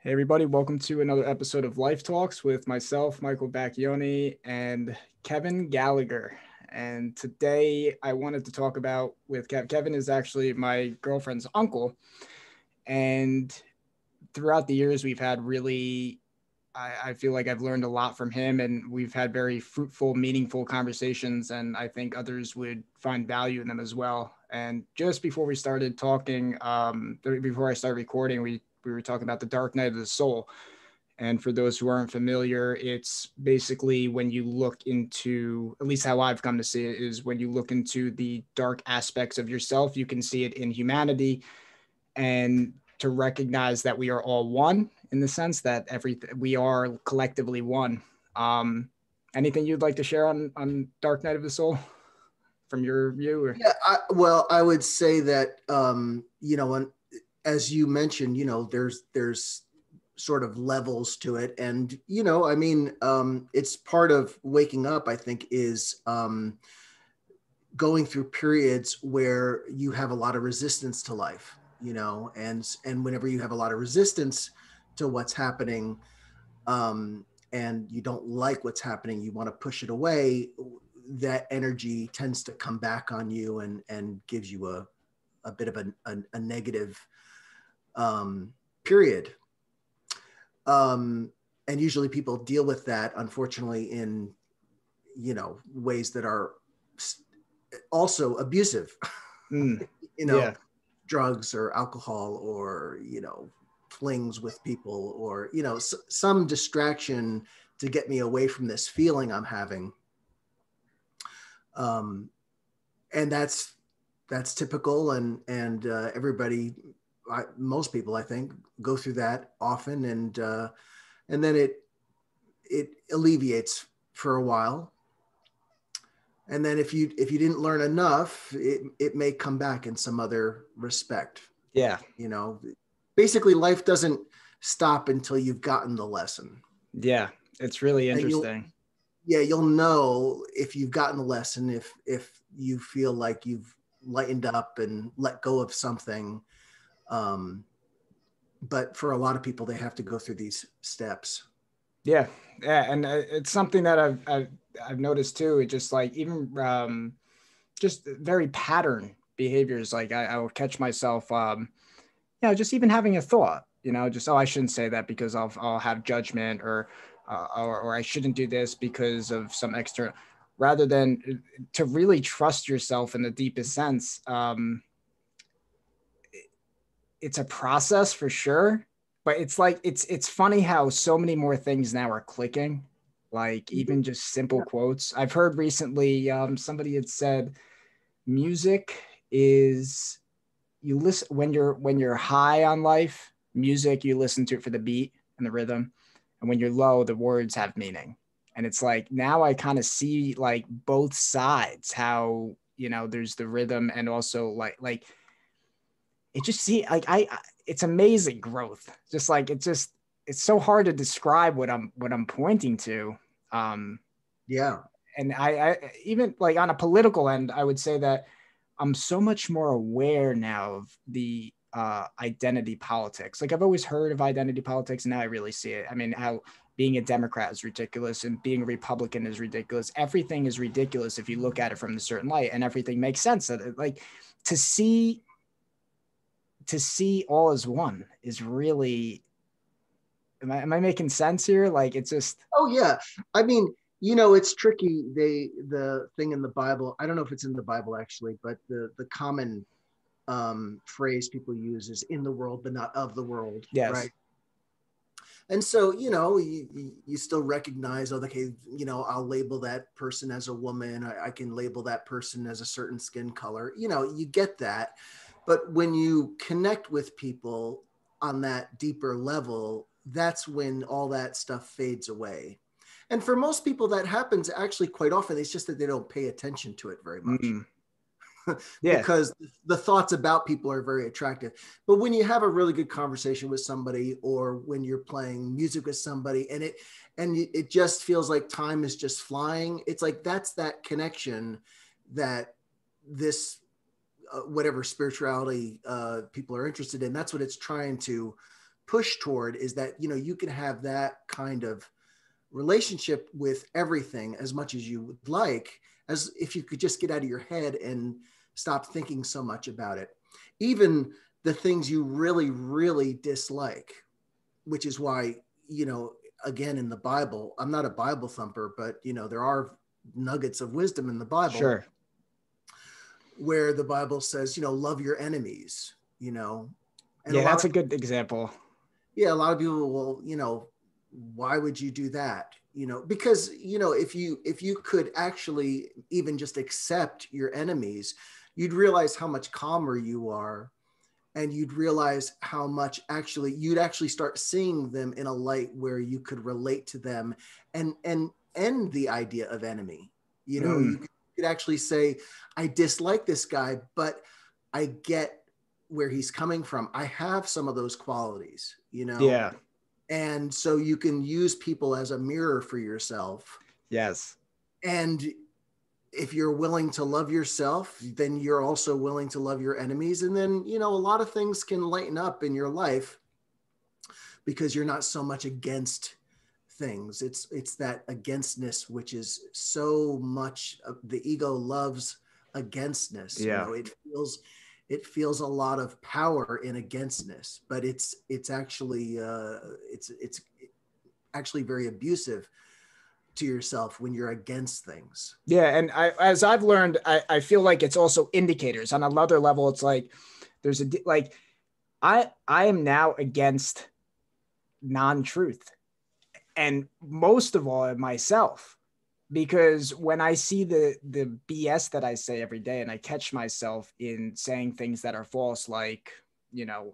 Hey everybody, welcome to another episode of Life Talks with myself, Michael Bacchioni, and Kevin Gallagher. And today I wanted to talk about with Kevin is actually my girlfriend's uncle. And throughout the years, we've had really, I feel like I've learned a lot from him, and we've had very fruitful, meaningful conversations. And I think others would find value in them as well. And just before we started talking, before I started recording, we were talking about the dark night of the soul. And for those who aren't familiar, it's basically when you look into, at least how I've come to see it, is when you look into the dark aspects of yourself, you can see it in humanity, and to recognize that we are all one in the sense that we are collectively one. Um, Anything you'd like to share on Dark Night of the Soul from your view? Or? Yeah, I would say that as you mentioned, there's sort of levels to it, and it's part of waking up. I think is going through periods where you have a lot of resistance to life, and whenever you have a lot of resistance to what's happening, and you don't like what's happening, you want to push it away. That energy tends to come back on you and gives you a bit of a negative period. And usually people deal with that, unfortunately, in ways that are also abusive. Yeah. Drugs or alcohol, or flings with people, or some distraction to get me away from this feeling I'm having. And that's typical, and everybody, most people, I think, go through that often, and then it alleviates for a while, and then if you didn't learn enough, it may come back in some other respect. Yeah. Basically life doesn't stop until you've gotten the lesson. Yeah, it's really And interesting. you'll know if you've gotten the lesson, if you feel like you've lightened up and let go of something. But for a lot of people, they have to go through these steps. Yeah, yeah, and it's something that I've noticed too. It just like even just very pattern behaviors. Like I will catch myself, just even having a thought. Just I shouldn't say that because I'll have judgment, or I shouldn't do this because of some external. Rather than to really trust yourself in the deepest sense, it's a process for sure, but it's like it's funny how so many more things now are clicking, like even just simple Yeah. quotes. I've heard recently, somebody had said music is, you listen when you're high on life. Music, you listen to it for the beat and the rhythm, and when you're low, the words have meaning. And it's like now I kind of see like both sides, how there's the rhythm, and also like it just see like it's amazing growth. Just like it's so hard to describe what I'm pointing to. Um, Yeah. and I even like on a political end, I would say that I'm so much more aware now of the identity politics. Like I've always heard of identity politics, and now I really see it. I mean, how being a Democrat is ridiculous and being a Republican is ridiculous. Everything is ridiculous if you look at it from a certain light, and everything makes sense. That like to see all as one is really, am I making sense here? Like it's just, Oh yeah. I mean, it's tricky. The thing in the Bible, I don't know if it's in the Bible actually, but the common phrase people use is "in the world, but not of the world," yes. right? And so, you still recognize, oh, okay, I'll label that person as a woman. I can label that person as a certain skin color. You get that. But when you connect with people on that deeper level, that's when all that stuff fades away. And for most people, that happens actually quite often. It's just that they don't pay attention to it very much. Mm, yeah. Because the thoughts about people are very attractive. But when you have a really good conversation with somebody, or when you're playing music with somebody, and it just feels like time is just flying, it's like that's that connection that this whatever spirituality people are interested in, that's what it's trying to push toward is that, you know, you can have that kind of relationship with everything as much as you would like, as if you could just get out of your head and stop thinking so much about it. Even the things you really, really dislike, which is why, you know, again, in the Bible, I'm not a Bible thumper, but, you know, there are nuggets of wisdom in the Bible. Sure. Where the Bible says, you know, love your enemies, you know. And Yeah, that's a good example. Yeah, a lot of people will, you know, why would you do that? You know, because, you know, if you could actually even just accept your enemies, you'd realize how much calmer you are, and you'd realize how much you'd actually start seeing them in a light where you could relate to them and end the idea of enemy. You know, you could actually say, I dislike this guy, but I get where he's coming from. I have some of those qualities, you know? Yeah. And so you can use people as a mirror for yourself. Yes. And if you're willing to love yourself, then you're also willing to love your enemies. And then, you know, a lot of things can lighten up in your life because you're not so much against things. It's that againstness, which is so much the ego loves againstness. Yeah. You know, it feels a lot of power in againstness, but it's actually actually very abusive to yourself when you're against things. Yeah. And as I've learned, I feel like it's also indicators on another level. It's like, I am now against non-truth, and most of all myself, because when I see the BS that I say every day, and I catch myself in saying things that are false, like, you know,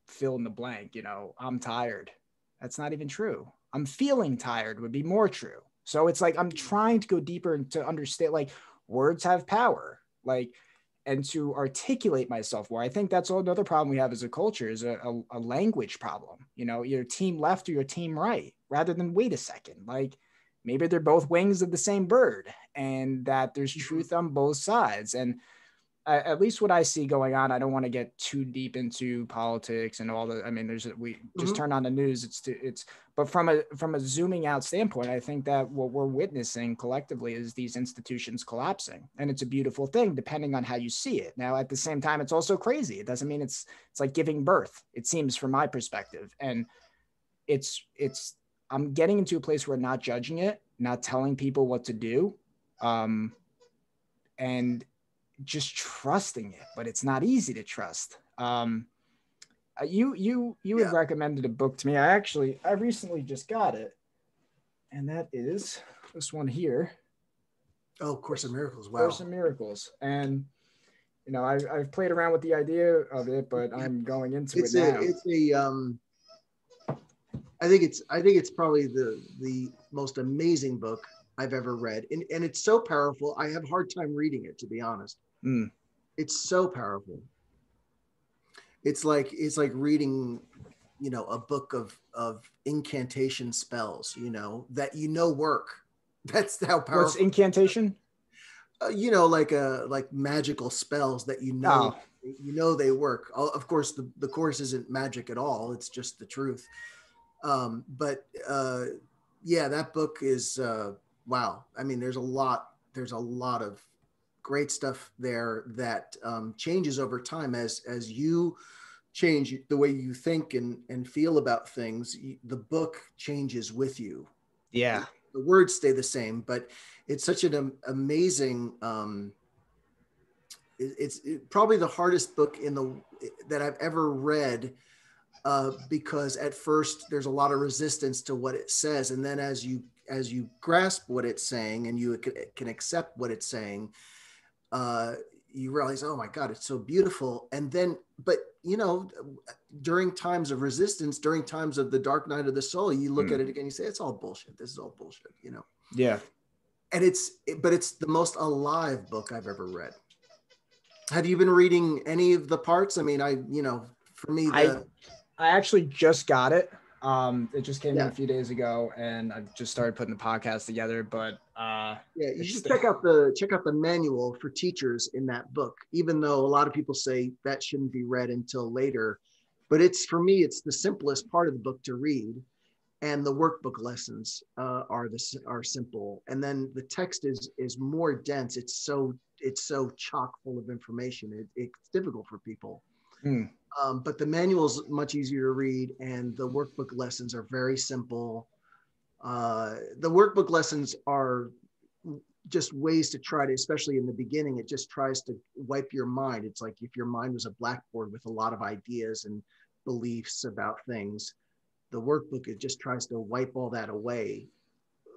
fill in the blank, you know, I'm tired. That's not even true. I'm feeling tired would be more true. So it's like, I'm trying to go deeper and to understand, like, words have power, like, and to articulate myself more. I think that's another problem we have as a culture is a language problem. You know, your team left or your team right, rather than wait a second. Like, maybe they're both wings of the same bird, and that there's truth on both sides. And at least what I see going on, I don't want to get too deep into politics and all the, I mean, we just turn on the news. But from a zooming out standpoint, I think that what we're witnessing collectively is these institutions collapsing, and it's a beautiful thing depending on how you see it. Now, at the same time, it's also crazy. It doesn't mean it's like giving birth, it seems, from my perspective. And I'm getting into a place where I'm not judging it, not telling people what to do. And just trusting it, but it's not easy to trust. You had recommended a book to me. I recently just got it, and that is this one here. Oh, Course in Miracles. Wow. Course in Miracles. And, you know, I've played around with the idea of it, but I'm going into it now. I think it's probably the most amazing book I've ever read. And it's so powerful. I have a hard time reading it, to be honest. It's so powerful. It's like reading, you know, a book of incantation spells, you know, that, you know, work. That's how powerful. What's incantation? You know, like magical spells that, you know, they work. Of course, the course isn't magic at all. It's just the truth. But that book is wow. I mean, there's a lot of great stuff there that changes over time as you change the way you think and feel about things. The book changes with you. Yeah. The words stay the same, but it's such an amazing. It's probably the hardest book that I've ever read. Because at first there's a lot of resistance to what it says, and then as you grasp what it's saying and you can accept what it's saying, you realize, oh my God, it's so beautiful. And then, but you know, during times of resistance, during times of the dark night of the soul, you look at it again, you say, it's all bullshit. This is all bullshit, you know? Yeah. And but it's the most alive book I've ever read. Have you been reading any of the parts? I mean, for me, I actually just got it. It just came in a few days ago, and I've just started putting the podcast together. But you should check out the manual for teachers in that book. Even though a lot of people say that shouldn't be read until later, But it's, for me, it's the simplest part of the book to read. And the workbook lessons are simple. And then the text is more dense. It's so chock full of information. It's difficult for people. Mm. But the manual's much easier to read, and the workbook lessons are very simple. The workbook lessons are just ways to try to, especially in the beginning, it just tries to wipe your mind. It's like if your mind was a blackboard with a lot of ideas and beliefs about things, the workbook, it just tries to wipe all that away,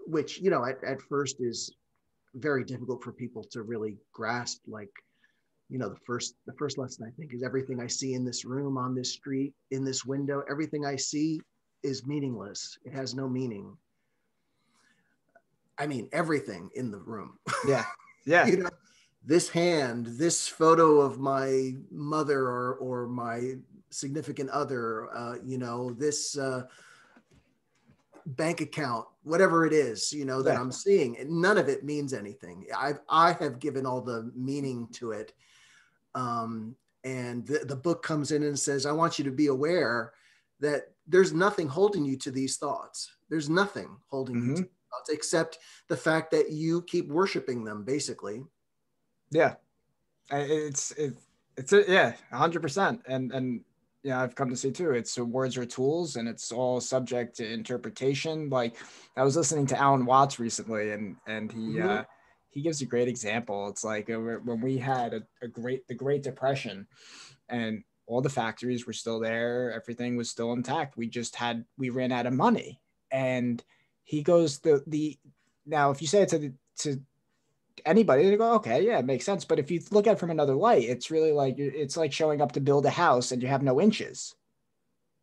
which, you know, at first is very difficult for people to really grasp. Like, you know, the first lesson, I think, is everything I see in this room, on this street, in this window, everything I see is meaningless. It has no meaning. I mean, everything in the room. Yeah. Yeah. You know, this hand, this photo of my mother or my significant other, you know, this bank account, whatever it is, you know, that Yeah. I'm seeing, and none of it means anything. I have given all the meaning to it. And the book comes in and says, I want you to be aware that there's nothing holding you to these thoughts. There's nothing holding you to these thoughts except the fact that you keep worshiping them, basically. Yeah. It's 100%. And yeah, I've come to see too, it's words are tools, and it's all subject to interpretation. Like, I was listening to Alan Watts recently, and he gives a great example. It's like when we had the Great Depression, and all the factories were still there, everything was still intact. We ran out of money. And he goes, the now if you say it to anybody, they go, okay, yeah, it makes sense. But if you look at it from another light, it's really like, it's like showing up to build a house and you have no inches.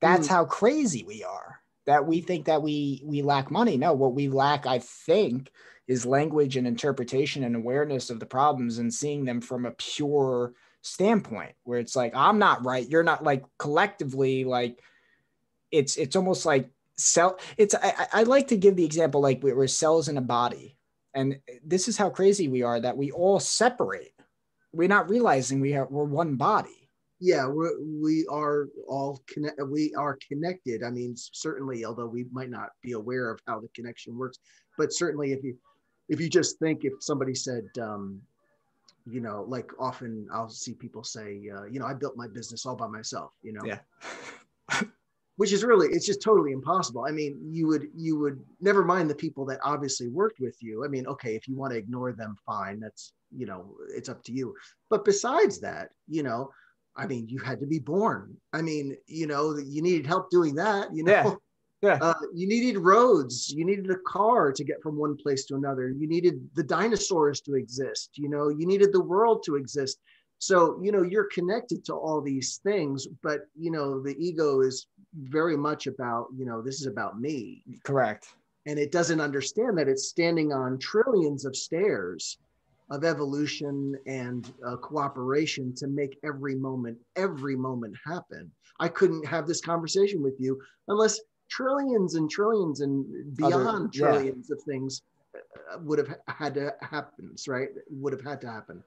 That's how crazy we are, that we think that we lack money. No, what we lack, I think, is language and interpretation and awareness of the problems, and seeing them from a pure standpoint, where it's like, I'm not right, you're not, like, collectively, like, it's almost like I like to give the example, like, we're cells in a body. And this is how crazy we are, that we all separate. We're not realizing we're one body. Yeah, we are all we are connected. I mean, certainly, although we might not be aware of how the connection works, but certainly if you just think, if somebody said, you know, like, often I'll see people say, you know, I built my business all by myself, you know. Yeah. Which is really, it's just totally impossible. I mean, you would never mind the people that obviously worked with you. I mean, okay, if you want to ignore them, fine. That's, you know, it's up to you. But besides that, you know, I mean, you had to be born. I mean, you know, you needed help doing that, you know. Yeah. You needed roads. You needed a car to get from one place to another. You needed the dinosaurs to exist. You know, you needed the world to exist. So, you know, you're connected to all these things, but, you know, the ego is very much about, you know, this is about me. Correct. And it doesn't understand that it's standing on trillions of stairs of evolution and cooperation to make every moment happen. I couldn't have this conversation with you unless trillions and trillions and beyond trillions of things would have had to happen, right? Would have had to happen.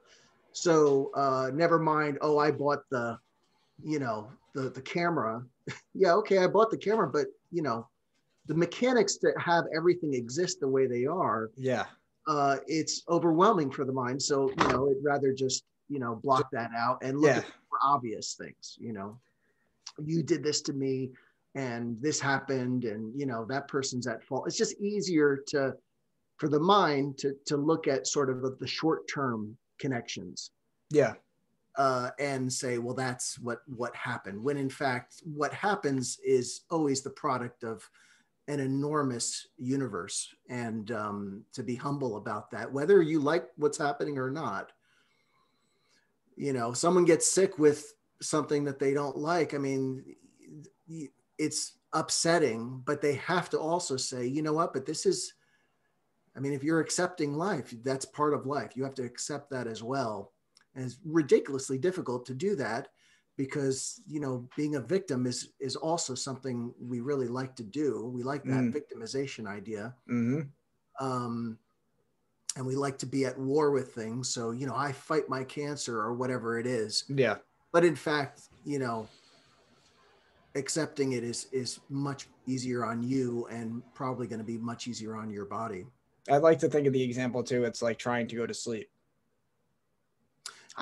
So never mind, oh, I bought the, you know, the camera. Yeah, okay, I bought the camera, but, you know, the mechanics to have everything exist the way they are, it's overwhelming for the mind. So, you know, it'd rather just, you know, block that out and look at more obvious things. You know, you did this to me and this happened, and, you know, that person's at fault. It's just easier for the mind to look at sort of the short-term connections. Yeah. And say, well, that's what happened. When in fact, what happens is always the product of an enormous universe. And to be humble about that, whether you like what's happening or not. You know, someone gets sick with something that they don't like. I mean, it's upsetting, but they have to also say, you know what, but this is, I mean, if you're accepting life, that's part of life. You have to accept that as well. And it's ridiculously difficult to do that because, you know, being a victim is also something we really like to do. We like that victimization idea. And we like to be at war with things. So, you know, I fight my cancer or whatever it is. Yeah. But in fact, you know, accepting it is much easier on you, and probably going to be much easier on your body. I'd like to think of the example too. It's like trying to go to sleep.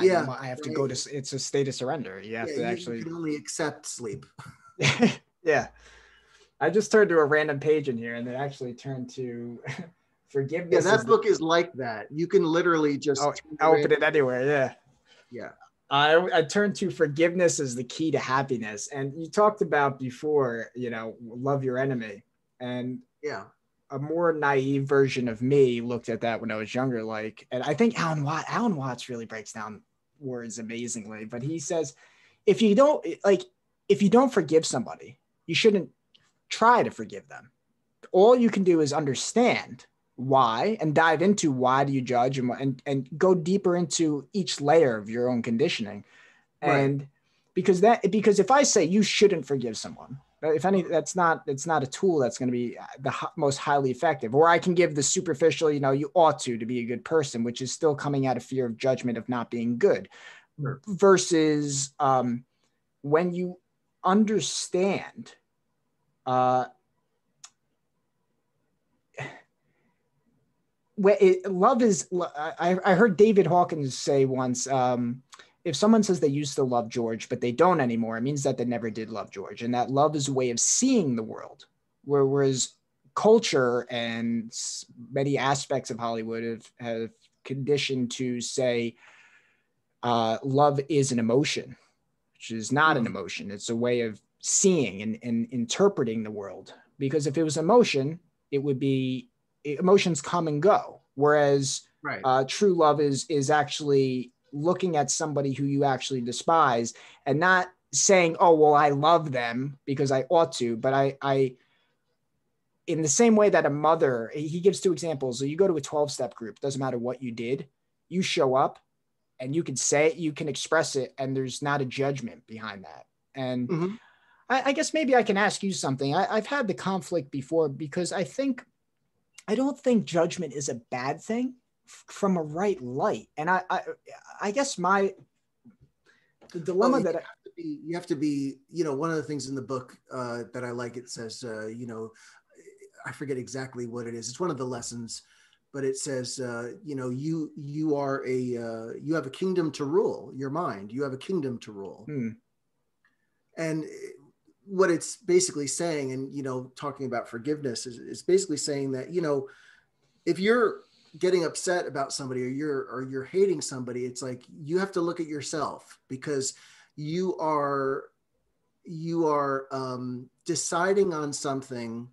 Yeah, I have to right. go to, it's a state of surrender. You have Yeah, to you actually, can only accept sleep. yeah. I just turned to a random page in here and it actually turned to Yeah, forgiveness is that the, book is like that. You can literally just oh, I open it anywhere. Yeah. yeah. I turned to forgiveness as the key to happiness. And you talked about before, love your enemy. And Yeah. a more naive version of me looked at that when I was younger. Like, and I think Alan Watts really breaks down words amazingly, but he says, if you don't forgive somebody, you shouldn't try to forgive them. All you can do is understand why and dive into why do you judge and go deeper into each layer of your own conditioning. Right. And because if I say you shouldn't forgive someone, if any, it's not a tool that's going to be the most highly effective. Or I can give the superficial, you ought to be a good person, which is still coming out of fear of judgment of not being good. Sure. Versus when you understand, love is. I heard David Hawkins say once. If someone says they used to love George, but they don't anymore, it means that they never did love George. And that love is a way of seeing the world. Whereas culture and many aspects of Hollywood have conditioned to say love is an emotion, which is not an emotion. It's a way of seeing and interpreting the world. Because if it was emotion, it would be emotions come and go. Whereas Right. True love is actually looking at somebody who you actually despise and not saying, oh, well, I love them because I ought to, but I in the same way that a mother, he gives two examples. So you go to a 12-step group, doesn't matter what you did, you show up and you can say it, you can express it, and there's not a judgment behind that. And Mm-hmm. I guess maybe I can ask you something. I've had the conflict before because I don't think judgment is a bad thing from a right light. And I guess the Well, dilemma that you have to be, one of the things in the book that I like, it says, I forget exactly what it is. It's one of the lessons, but it says, you are you have a kingdom to rule. Your mind, you have a kingdom to rule. And what it's basically saying, and talking about forgiveness is basically saying that if you're getting upset about somebody or you're hating somebody, it's like you have to look at yourself, because you are deciding on something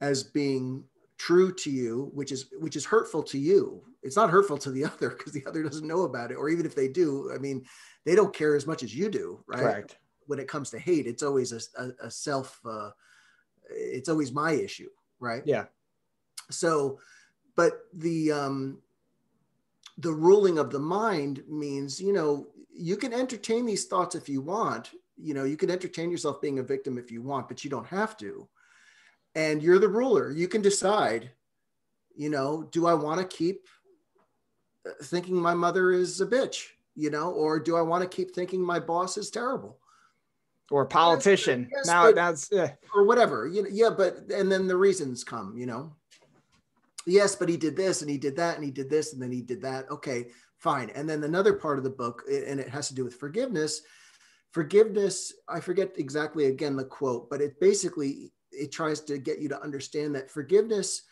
as being true to you, which is hurtful to you. It's not hurtful to the other, because the other doesn't know about it, or even if they do, I mean, they don't care as much as you do, right? correct. When it comes to hate, it's always a self, it's always my issue, right? Yeah. So, but the ruling of the mind means, you can entertain these thoughts if you want, you can entertain yourself being a victim if you want, but you don't have to. And you're the ruler. You can decide, do I want to keep thinking my mother is a bitch, or do I want to keep thinking my boss is terrible? Or a politician. Yes, Now but, that's or whatever, yeah, but, and then the reasons come, yes, but he did this and he did that and he did this and then he did that. Okay, fine. And then another part of the book, and it has to do with forgiveness. Forgiveness, I forget exactly again the quote, but it basically, it tries to get you to understand that forgiveness,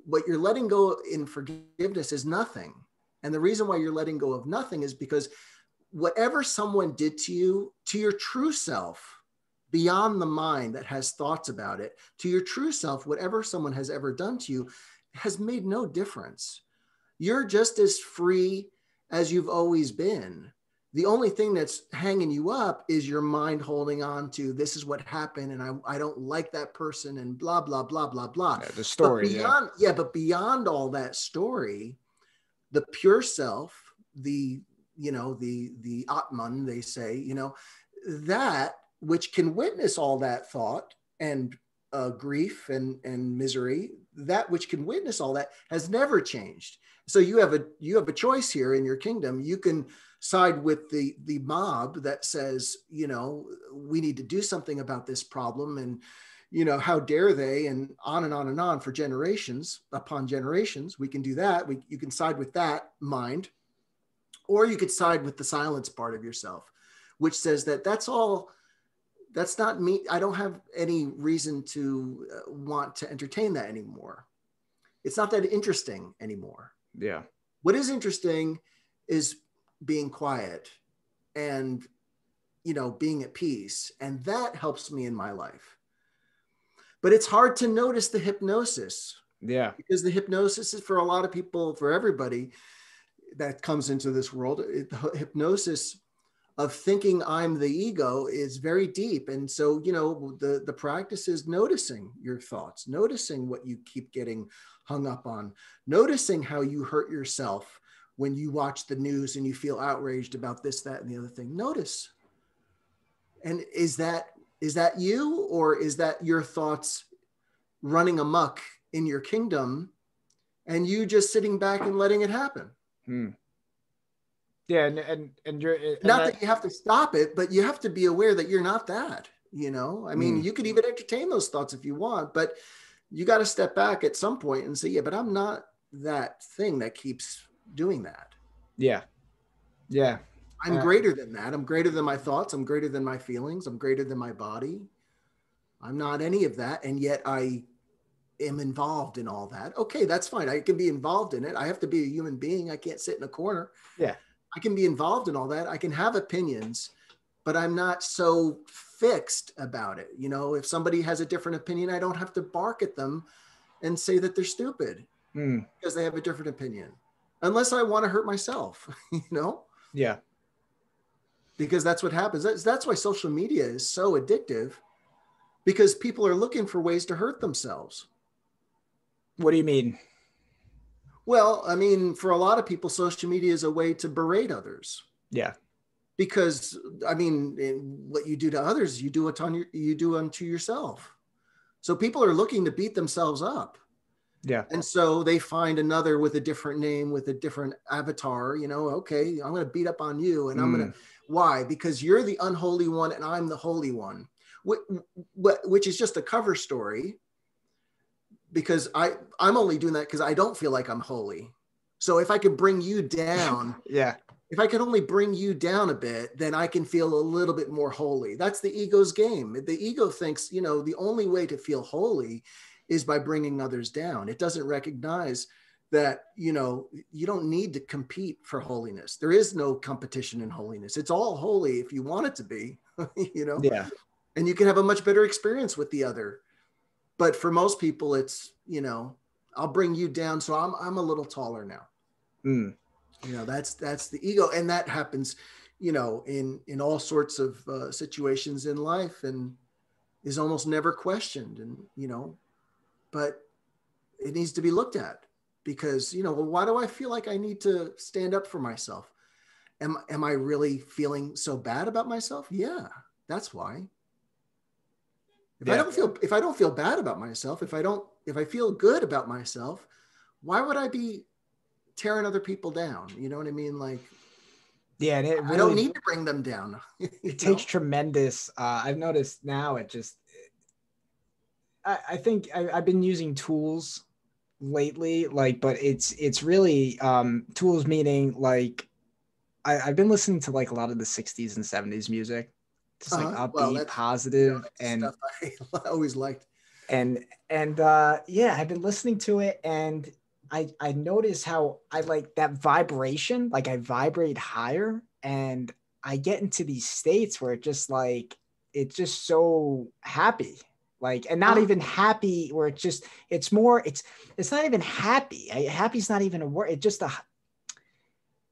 what you're letting go in forgiveness is nothing. And the reason why you're letting go of nothing is because whatever someone did to you, to your true self, beyond the mind that has thoughts about it, to your true self, whatever someone has ever done to you has made no difference. You're just as free as you've always been. The only thing that's hanging you up is your mind holding on to, this is what happened and I don't like that person and blah, blah, blah, blah, blah. the story. But beyond all that story, the pure self, the Atman, they say, that which can witness all that thought and grief and misery, that which can witness all that has never changed. So you have a choice here in your kingdom. You can side with the mob that says, you know, we need to do something about this problem, and, you know, how dare they, and on and on and on for generations upon generations. We can do that. You can side with that mind, or you could side with the silence part of yourself, which says that that's not me. I don't have any reason to want to entertain that anymore. It's not that interesting anymore. Yeah. What is interesting is being quiet and, you know, being at peace. And that helps me in my life. But it's hard to notice the hypnosis. Yeah. Because the hypnosis is, for a lot of people, for everybody that comes into this world, the hypnosis of thinking I'm the ego is very deep. And so, you know, the practice is noticing your thoughts, noticing what you keep getting hung up on, noticing how you hurt yourself when you watch the news and you feel outraged about this, that, and the other thing. Notice. And is that you, or is that your thoughts running amok in your kingdom and you just sitting back and letting it happen? Yeah, and you're not that you have to stop it, but you have to be aware that you're not that, you know. I mean, you could even entertain those thoughts if you want, but you got to step back at some point and say, yeah, but I'm not that thing that keeps doing that. Yeah. I'm greater than that. I'm greater than my thoughts. I'm greater than my feelings. I'm greater than my body. I'm not any of that, and yet I am involved in all that. Okay, that's fine. I can be involved in it. I have to be a human being. I can't sit in a corner. Yeah. I can be involved in all that. I can have opinions, but I'm not so fixed about it. You know, if somebody has a different opinion, I don't have to bark at them and say that they're stupid because they have a different opinion, unless I want to hurt myself, you know? Yeah. Because that's what happens. That's why social media is so addictive, because people are looking for ways to hurt themselves. What do you mean? Well, I mean, for a lot of people, social media is a way to berate others. Yeah. Because, I mean, what you do to others, you do unto yourself. So people are looking to beat themselves up. Yeah. And so they find another with a different name, with a different avatar, you know, okay, I'm going to beat up on you. And I'm going to, why? Because you're the unholy one and I'm the holy one, which is just a cover story. Because I'm only doing that because I don't feel like I'm holy. So if I could bring you down, if I could only bring you down a bit, then I can feel a little bit more holy. That's the ego's game. The ego thinks, you know, the only way to feel holy is by bringing others down. It doesn't recognize that, you know, you don't need to compete for holiness. There is no competition in holiness. It's all holy if you want it to be, you know? Yeah. And you can have a much better experience with the other. But for most people, it's, you know, I'll bring you down, so I'm a little taller now. You know, that's the ego, and that happens, you know, in all sorts of situations in life, and is almost never questioned, and you know, but it needs to be looked at, because, you know, well, why do I feel like I need to stand up for myself? Am I really feeling so bad about myself? Yeah, that's why. If I don't feel bad about myself, if I feel good about myself, why would I be tearing other people down? You know what I mean? Like, yeah, and it really, I don't need to bring them down. It takes tremendous. I've noticed now. I think I've been using tools lately, like, but it's really tools, meaning like I've been listening to like a lot of the 60s and 70s music. Just like upbeat, positive, and stuff I always liked. And yeah, I've been listening to it, and I notice how I like that vibration. Like I vibrate higher, and I get into these states where it's just so happy. Like, and not even happy where it's not even happy. Happy's not even a word.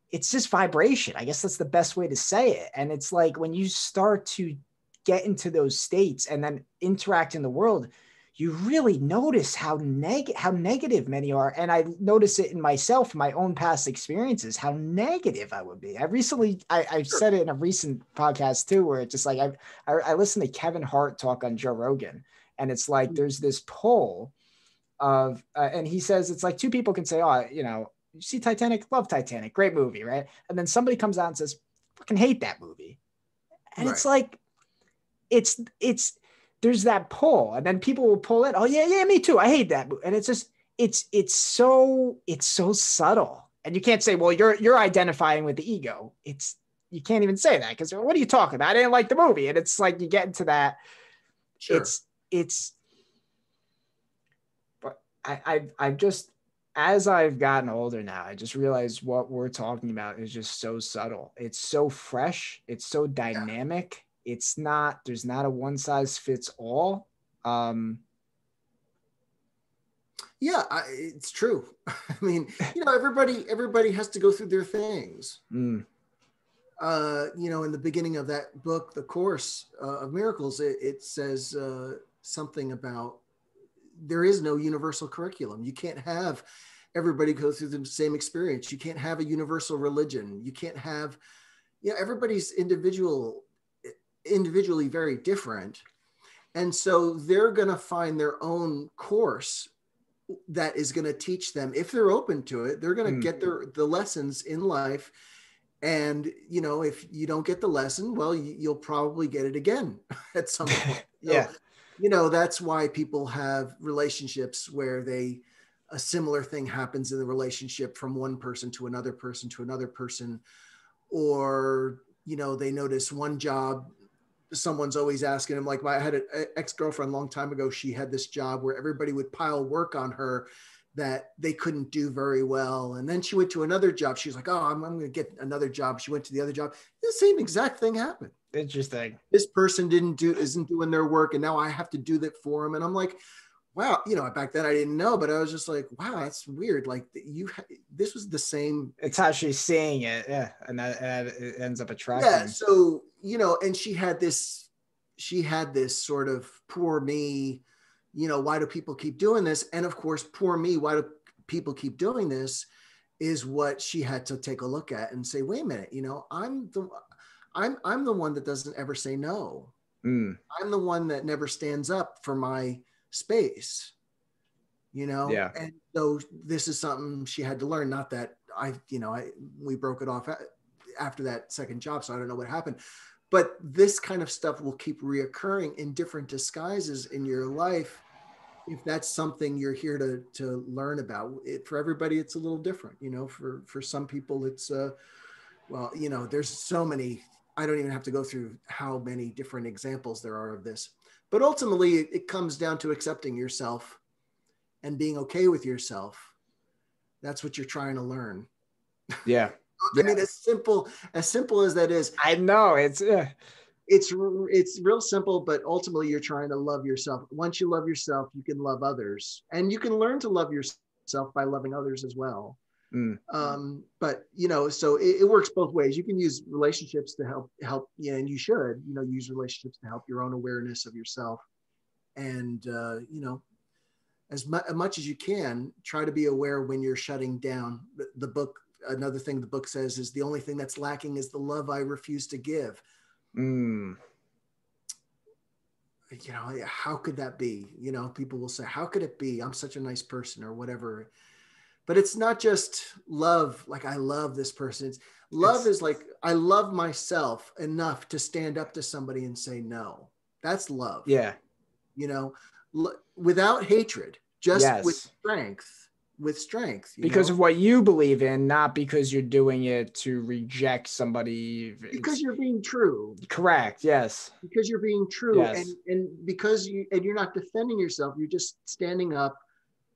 It's just vibration. I guess that's the best way to say it. And it's like when you start to get into those states and then interact in the world, you really notice how negative many are. And I notice it in myself, my own past experiences, how negative I would be. I've said it in a recent podcast too, where it's just like, I listened to Kevin Hart talk on Joe Rogan, and it's like, there's this pull of, and he says, it's like two people can say, oh, you know, you see Titanic, love Titanic, great movie, right? And then somebody comes out and says, fucking hate that movie. And it's like, it's there's that pull, and then people will pull it. Oh yeah, me too. I hate that. And it's just, it's so subtle. And you can't say, well, you're identifying with the ego. You can't even say that, because what are you talking about? I didn't like the movie. And it's like, you get into that. Sure. But I've just, as I've gotten older now, I just realized what we're talking about is just so subtle. It's so fresh. It's so dynamic. There's not a one size fits all. It's true. I mean, everybody has to go through their things. In the beginning of that book, The Course of Miracles, it says something about there is no universal curriculum. You can't have everybody go through the same experience. You can't have a universal religion. You can't have, everybody's individually very different. And so they're going to find their own course that is going to teach them, if they're open to it, they're going to get the lessons in life. And, if you don't get the lesson, well, you'll probably get it again at some point. That's why people have relationships where a similar thing happens in the relationship from one person to another person to another person. Or, they notice one job, someone's always asking them, like I had an ex-girlfriend a long time ago. She had this job where everybody would pile work on her that they couldn't do very well. And then she went to another job. She was like, oh, I'm going to get another job. She went to the other job. The same exact thing happened. Interesting. This person isn't doing their work, and now I have to do that for them. And I'm like, wow, back then I didn't know, but I was just like, wow, that's weird. Like this was the same. It's how she's seeing it. Yeah. And that it ends up attracting. Yeah. So, and she had this sort of poor me, why do people keep doing this? And of course, poor me, why do people keep doing this, is what she had to take a look at and say, wait a minute, I'm the one that doesn't ever say no. I'm the one that never stands up for my space, Yeah. And so this is something she had to learn. Not that we broke it off after that second job, so I don't know what happened. But this kind of stuff will keep reoccurring in different disguises in your life. If that's something you're here to learn about, for everybody, it's a little different. For some people, it's there's so many. I don't even have to go through how many different examples there are of this. But ultimately, it comes down to accepting yourself and being okay with yourself. That's what you're trying to learn. Yeah. I mean, as simple as that is. I know it's real simple, but ultimately you're trying to love yourself. Once you love yourself, you can love others, and you can learn to love yourself by loving others as well. But so it works both ways. You can use relationships to help, and you should, use relationships to help your own awareness of yourself. And, as much as you can, try to be aware when you're shutting down. The book, another thing the book says is the only thing that's lacking is the love I refuse to give. How could that be? People will say, how could it be? I'm such a nice person or whatever. But it's not just love, like I love this person. Love is like, I love myself enough to stand up to somebody and say no. That's love. Yeah. Without hatred, just with strength. Because of what you believe in, not because you're doing it to reject somebody. Because you're being true. Correct. Yes. Because you're being true. Yes. And because you're not defending yourself, you're just standing up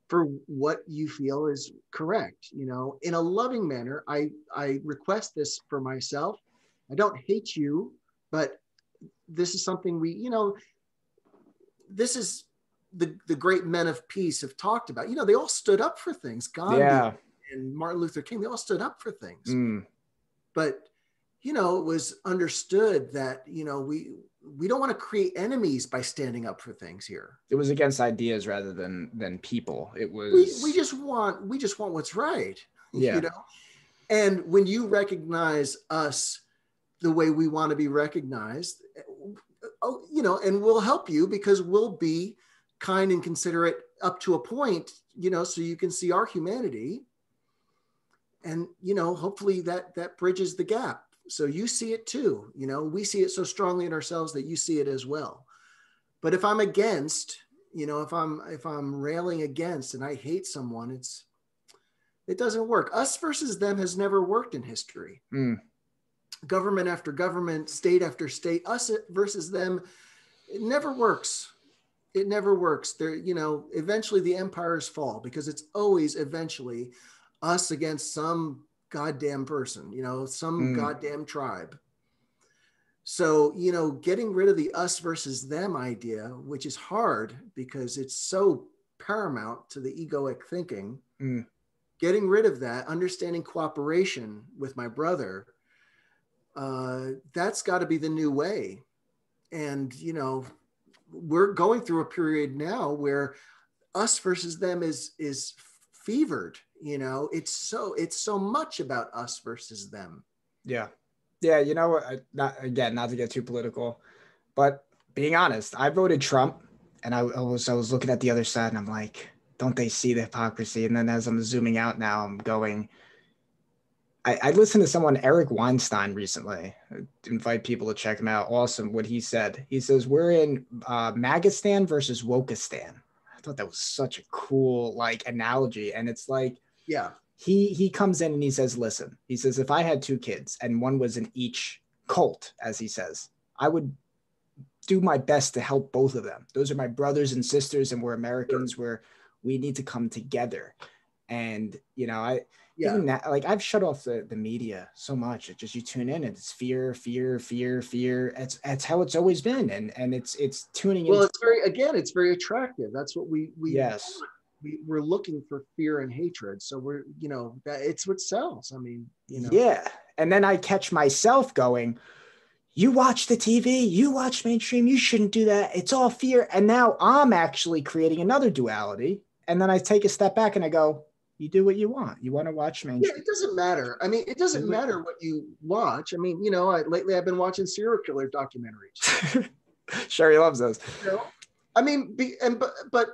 for what you feel is correct. In a loving manner. I request this for myself. I don't hate you, but this is something this is the great men of peace have talked about. They all stood up for things. Gandhi and Martin Luther King, they all stood up for things. But, it was understood that, we don't want to create enemies by standing up for things here. It was against ideas rather than people. It was we just want what's right. Yeah. And when you recognize us the way we want to be recognized, and we'll help you because we'll be kind and considerate up to a point, so you can see our humanity. And, hopefully that bridges the gap. So you see it too, we see it so strongly in ourselves that you see it as well. But if I'm against, if I'm railing against and I hate someone, it doesn't work. Us versus them has never worked in history. Government after government, state after state, us versus them, it never works. It never works. There, eventually the empires fall because it's always eventually us against some goddamn person, some goddamn tribe. So, getting rid of the us versus them idea, which is hard because it's so paramount to the egoic thinking, getting rid of that, understanding cooperation with my brother, that's got to be the new way. And, we're going through a period now where us versus them is fevered. It's so much about us versus them. Yeah. Not to get too political, but being honest, I voted Trump, and I was looking at the other side, and I'm like, don't they see the hypocrisy? And then as I'm zooming out now, I'm going, I listened to someone, Eric Weinstein, recently. I invite people to check him out. Awesome. What he said. He says, we're in Magistan versus Wokistan. I thought that was such a cool analogy. And it's like, yeah, he comes in and he says, listen, he says, if I had two kids and one was in each cult, as he says, I would do my best to help both of them. Those are my brothers and sisters, and we're Americans where we need to come together. And, even that, I've shut off the media so much. It just, you tune in and it's fear. It's how it's always been. And it's tuning in. Well, it's very attractive. That's what yes. We're looking for fear and hatred. So we're, it's what sells. I mean, Yeah. And then I catch myself going, you watch the TV, you watch mainstream, you shouldn't do that. It's all fear. And now I'm actually creating another duality. And then I take a step back and I go, you do what you want. You want to watch mainstream. Yeah, it doesn't matter. I mean, it doesn't matter what you watch. I mean, lately I've been watching serial killer documentaries. Sure, he loves those. I mean, but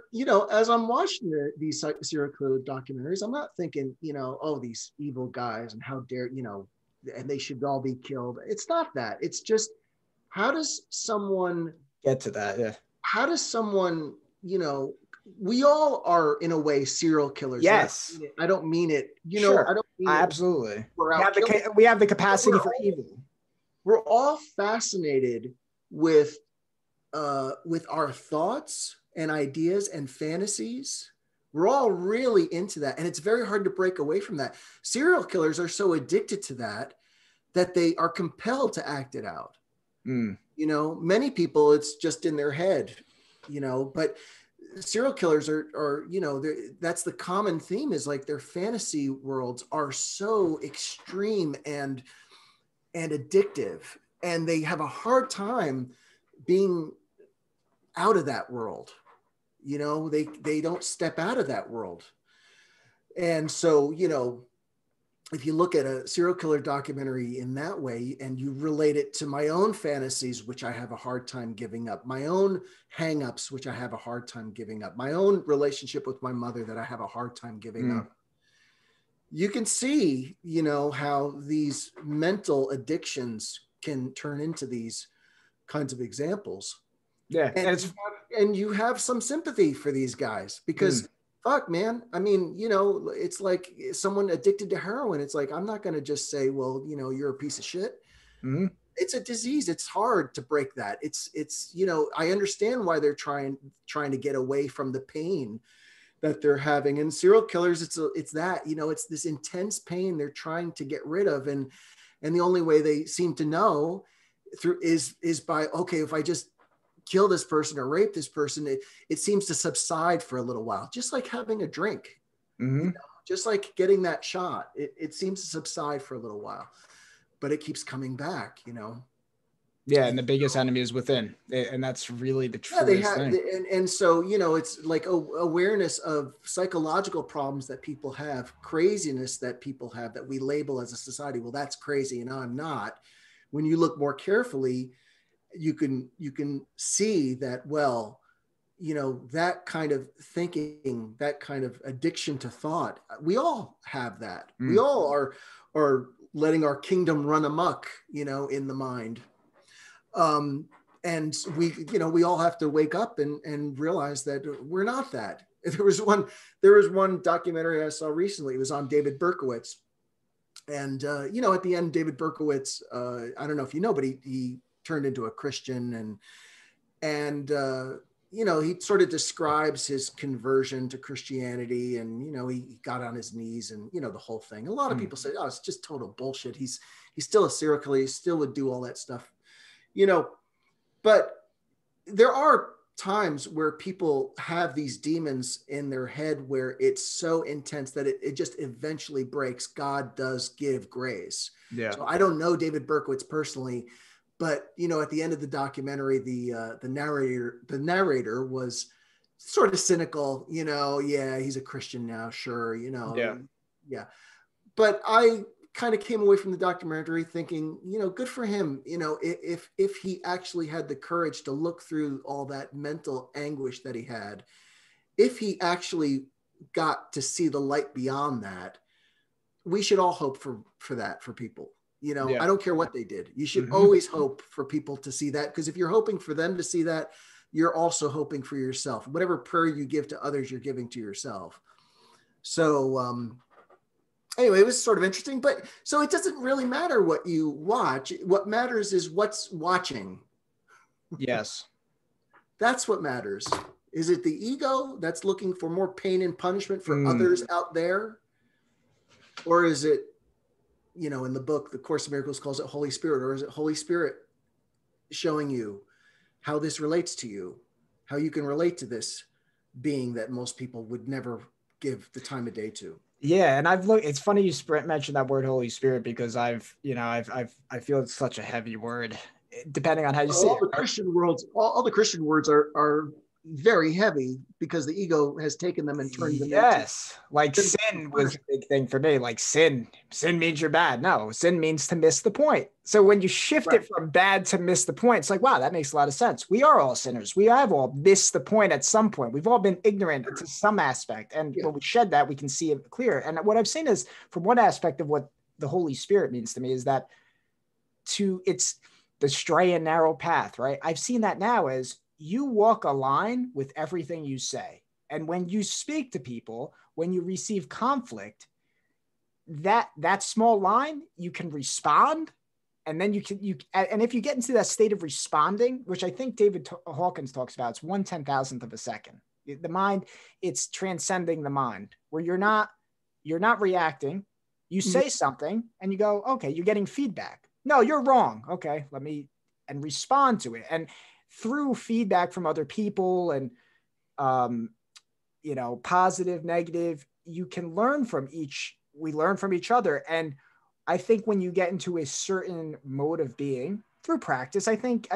as I'm watching these serial killer documentaries, I'm not thinking, oh, these evil guys and how dare, and they should all be killed. It's not that. It's just, how does someone get to that? Yeah. How does someone, we all are in a way serial killers. Yes. I don't mean it. Sure. I don't mean absolutely. We have the capacity for evil. We're all fascinated with our thoughts and ideas and fantasies. We're all really into that. And it's very hard to break away from that. Serial killers are so addicted to that they are compelled to act it out. Many people, it's just in their head, but serial killers are that's the common theme, is their fantasy worlds are so extreme and addictive, and they have a hard time being out of that world. They don't step out of that world. And so, if you look at a serial killer documentary in that way and you relate it to my own fantasies, which I have a hard time giving up, my own hangups, which I have a hard time giving up, my own relationship with my mother that I have a hard time giving up, you can see, how these mental addictions can turn into these kinds of examples. Yeah. And you have some sympathy for these guys because fuck, man. I mean, it's like someone addicted to heroin. It's like, I'm not going to just say, well, you're a piece of shit. It's a disease. It's hard to break that. It's, I understand why they're trying to get away from the pain that they're having. And serial killers, it's that, it's this intense pain they're trying to get rid of. And the only way they seem to know through is by, okay, if I just kill this person or rape this person, it seems to subside for a little while, just like having a drink, just like getting that shot. It seems to subside for a little while, but it keeps coming back, Yeah, and the biggest enemy is within, and that's really the truest thing. And so, it's like awareness of psychological problems that people have, craziness that people have that we label as a society. Well, that's crazy, and I'm not. When you look more carefully, you can see that, well, that kind of thinking, that kind of addiction to thought, we all have that. We all are letting our kingdom run amok, in the mind. And we all have to wake up and realize that we're not that. There was one documentary I saw recently. It was on David Berkowitz. And, at the end, David Berkowitz, I don't know if you know, but he turned into a Christian, and he sort of describes his conversion to Christianity, and, he got on his knees and, the whole thing. A lot of people say, oh, it's just total bullshit. He's still a serial killer. He still would do all that stuff, but there are times where people have these demons in their head where it's so intense that it just eventually breaks. God does give grace. Yeah. So I don't know David Berkowitz personally, but at the end of the documentary, the narrator was sort of cynical. Yeah, he's a Christian now, sure. Yeah. But I kind of came away from the documentary thinking, good for him. If he actually had the courage to look through all that mental anguish that he had, if he actually got to see the light beyond that, we should all hope for that for people. I don't care what they did. You should always hope for people to see that, because if you're hoping for them to see that, you're also hoping for yourself. Whatever prayer you give to others, you're giving to yourself. So, anyway, it was sort of interesting, but so it doesn't really matter what you watch. What matters is what's watching. Yes. That's what matters. Is it the ego that's looking for more pain and punishment for others out there? Or is it, in the book, The Course in Miracles calls it Holy Spirit, or is it Holy Spirit showing you how this relates to you, how you can relate to this being that most people would never give the time of day to? Yeah, and it's funny you mentioned that word Holy Spirit, because I feel it's such a heavy word, depending on how you see it. All the Christian words are very heavy because the ego has taken them and turned them into. Like sin was a big thing for me. Like sin means you're bad. No, sin means to miss the point. So when you shift it from bad to miss the point, it's like, wow, that makes a lot of sense. We are all sinners. We have all missed the point at some point. We've all been ignorant to some aspect. And when we shed that, we can see it clear. And what I've seen is, from one aspect of what the Holy Spirit means to me, is that it's the stray and narrow path, right? I've seen that now as you walk a line with everything you say. And when you speak to people, when you receive conflict, that small line, you can respond. And then and if you get into that state of responding, which I think David Hawkins talks about, it's 1/10,000th of a second. The mind, it's transcending the mind, where you're not reacting. You say something and you go, okay, you're getting feedback. No, you're wrong. Okay, and respond to it. And through feedback from other people and, positive, negative, you can learn from we learn from each other. And I think when you get into a certain mode of being through practice, I think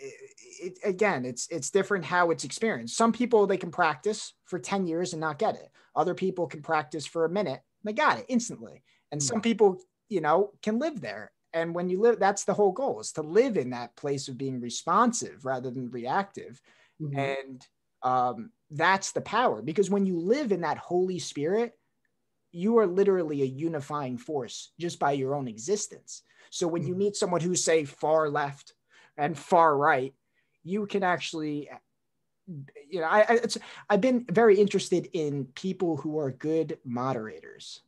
it's different how it's experienced. Some people, they can practice for 10 years and not get it. Other people can practice for a minute, they got it instantly. And some people, can live there. And when you live, that's the whole goal, is to live in that place of being responsive rather than reactive. And that's the power, because when you live in that Holy Spirit, you are literally a unifying force just by your own existence. So when you meet someone who's, say, far left and far right, you can actually, I've been very interested in people who are good moderators.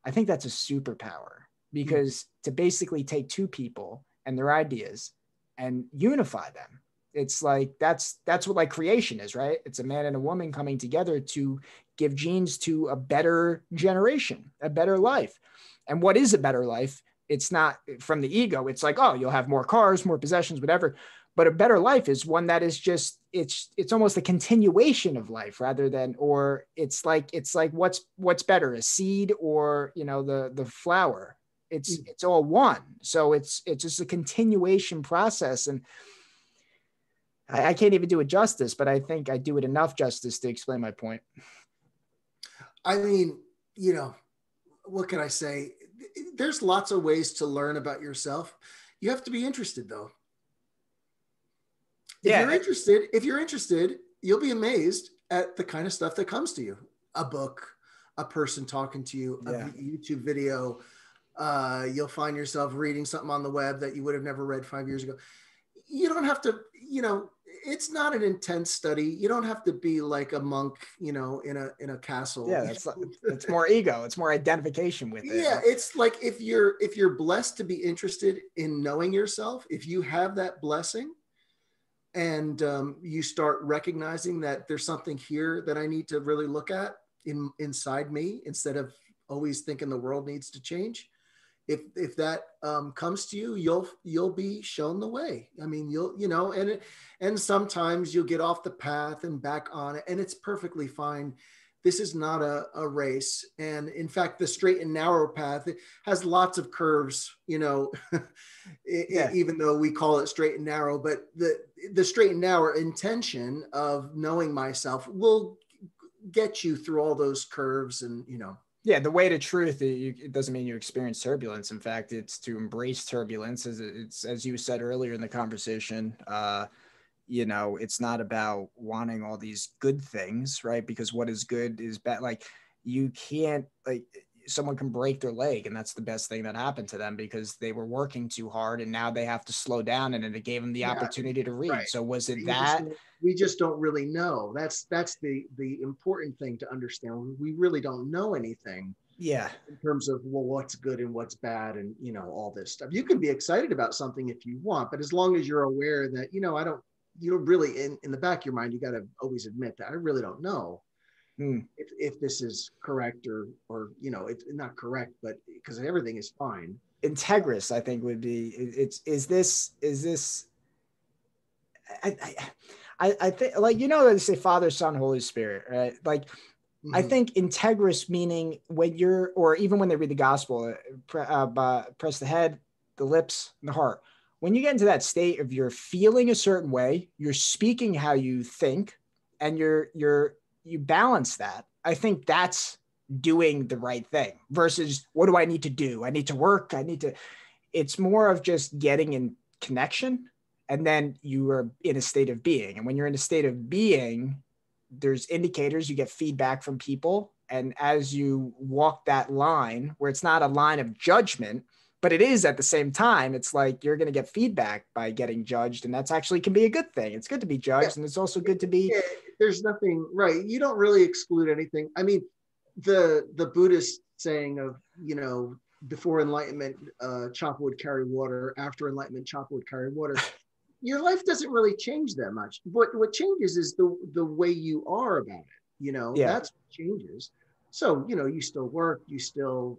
I think that's a superpower, because to basically take two people and their ideas and unify them, it's like, that's what like creation is, right? It's a man and a woman coming together to give genes to a better generation, a better life. And what is a better life? It's not from the ego. It's like, oh, you'll have more cars, more possessions, whatever. But a better life is one that is just, it's almost a continuation of life rather than, or it's like what's better, a seed or, the flower. It's all one. So it's just a continuation process. And I can't even do it justice, but I think I do it enough justice to explain my point. I mean, what can I say? There's lots of ways to learn about yourself. You have to be interested, though. If you're interested, you'll be amazed at the kind of stuff that comes to you. A book, a person talking to you, a YouTube video. You'll find yourself reading something on the web that you would have never read 5 years ago. You don't have to, it's not an intense study. You don't have to be like a monk, in a castle. Yeah, it's more ego. It's more identification with it. Yeah, it's like if you're blessed to be interested in knowing yourself, if you have that blessing, and you start recognizing that there's something here that I need to really look at inside me, instead of always thinking the world needs to change. If that comes to you, you'll be shown the way. I mean, and sometimes you'll get off the path and back on it, and it's perfectly fine. This is not a race. And in fact, the straight and narrow path, it has lots of curves, even though we call it straight and narrow, but the straight and narrow intention of knowing myself will get you through all those curves and, Yeah, the way to truth, it doesn't mean you experience turbulence. In fact, it's to embrace turbulence. As you said earlier in the conversation, it's not about wanting all these good things, right? Because what is good is bad. Like you can't, someone can break their leg, and that's the best thing that happened to them because they were working too hard and now they have to slow down, and it gave them the opportunity to read. Right. So was it we just don't really know. That's the important thing to understand. We really don't know anything. Yeah. In terms of, what's good and what's bad and, all this stuff. You can be excited about something if you want, but as long as you're aware that, you don't really, in the back of your mind, you got to always admit that I really don't know if this is correct or it's not correct, but because everything is fine. Integrous, I think, would be, is this I think, they say Father, Son, Holy Spirit, right? Like, I think integrous meaning when you're, or even when they read the gospel, press the head, the lips, and the heart. When you get into that state of you're feeling a certain way, you're speaking how you think, and you balance that. I think that's doing the right thing versus what do I need to do? I need to work. It's more of just getting in connection, and then you are in a state of being. And when you're in a state of being, there's indicators, you get feedback from people. And as you walk that line where it's not a line of judgment, but it is at the same time, it's like you're going to get feedback by getting judged. And that's actually can be a good thing. It's good to be judged. And it's also good to be. Yeah, there's nothing, right. You don't really exclude anything. I mean, the Buddhist saying of, before enlightenment, chop wood, carry water. After enlightenment, chop wood, carry water. Your life doesn't really change that much. What changes is the way you are about it. That's what changes. So, you still work, you still,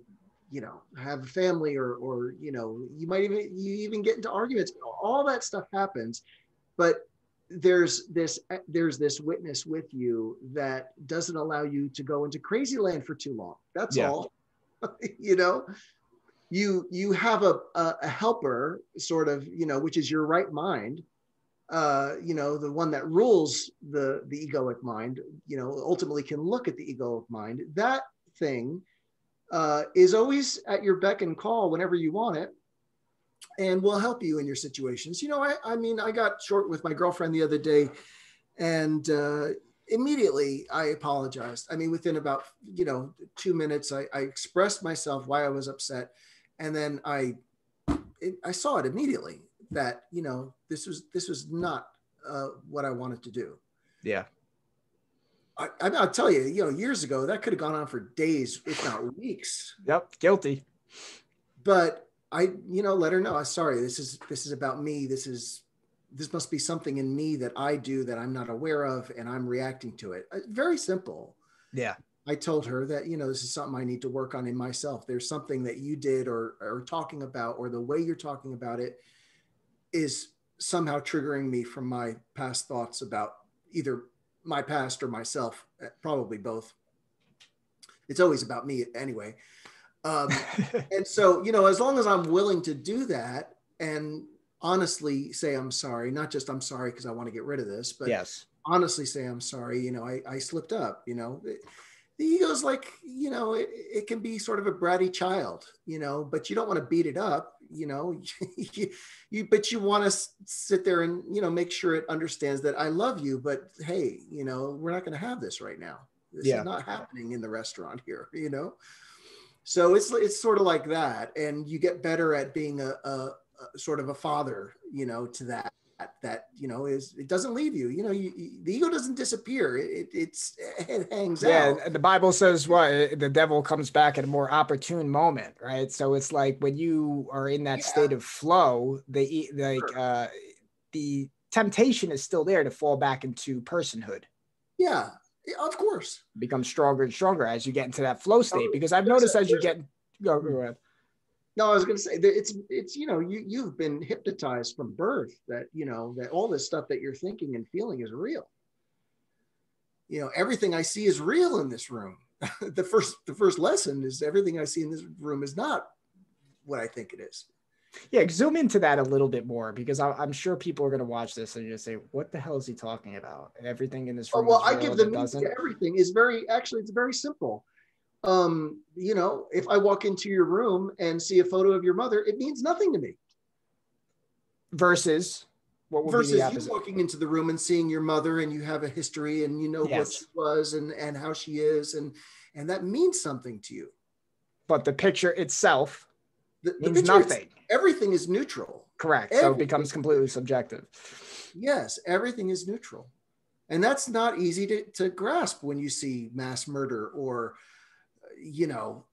have a family or you might even get into arguments. All that stuff happens, but there's this witness with you that doesn't allow you to go into crazy land for too long. That's all. You have a helper sort of, which is your right mind, the one that rules the egoic mind, ultimately can look at the egoic mind. That thing is always at your beck and call whenever you want it, and will help you in your situations. I got short with my girlfriend the other day, and immediately I apologized. I mean, within about 2 minutes, I expressed myself why I was upset, and then I saw it immediately that this was not what I wanted to do. Yeah. I'll tell you, years ago, that could have gone on for days, if not weeks. Yep. Guilty. But I, let her know, I'm sorry, this is about me. This must be something in me that I do that I'm not aware of, and I'm reacting to it. Very simple. Yeah. I told her that, this is something I need to work on in myself. There's something that you did or talking about, or the way you're talking about it is somehow triggering me from my past thoughts about either my past or myself, probably both. It's always about me anyway. And so, as long as I'm willing to do that and honestly say, I'm sorry, not just I'm sorry because I want to get rid of this, but yes, honestly say, I'm sorry, I slipped up, The ego's like, it can be sort of a bratty child, but you don't want to beat it up, but you want to sit there and, make sure it understands that I love you, but hey, we're not going to have this right now. This is not happening in the restaurant here, So it's sort of like that. And you get better at being a sort of a father, to that it doesn't leave you, the ego doesn't disappear. It hangs out. And the Bible says what? The devil comes back at a more opportune moment, right? So it's like when you are in that state of flow, the temptation is still there to fall back into personhood. Yeah, of course. Become stronger and stronger as you get into that flow state, because I've noticed as you get go ahead. No, I was going to say that it's you've been hypnotized from birth that that all this stuff that you're thinking and feeling is real. Everything I see is real in this room. The first lesson is everything I see in this room is not what I think it is. Yeah, zoom into that a little bit more, because I'm sure people are going to watch this and just say, "What the hell is he talking about? Everything in this room." Well, I give the meaning to everything is it's very simple. If I walk into your room and see a photo of your mother, it means nothing to me. Versus what would be the opposite? You walking into the room and seeing your mother, and you have a history, and what she was and how she is, and that means something to you. But the picture itself means nothing. Everything is neutral. Correct. So it becomes completely subjective. Yes, everything is neutral. And that's not easy to grasp when you see mass murder or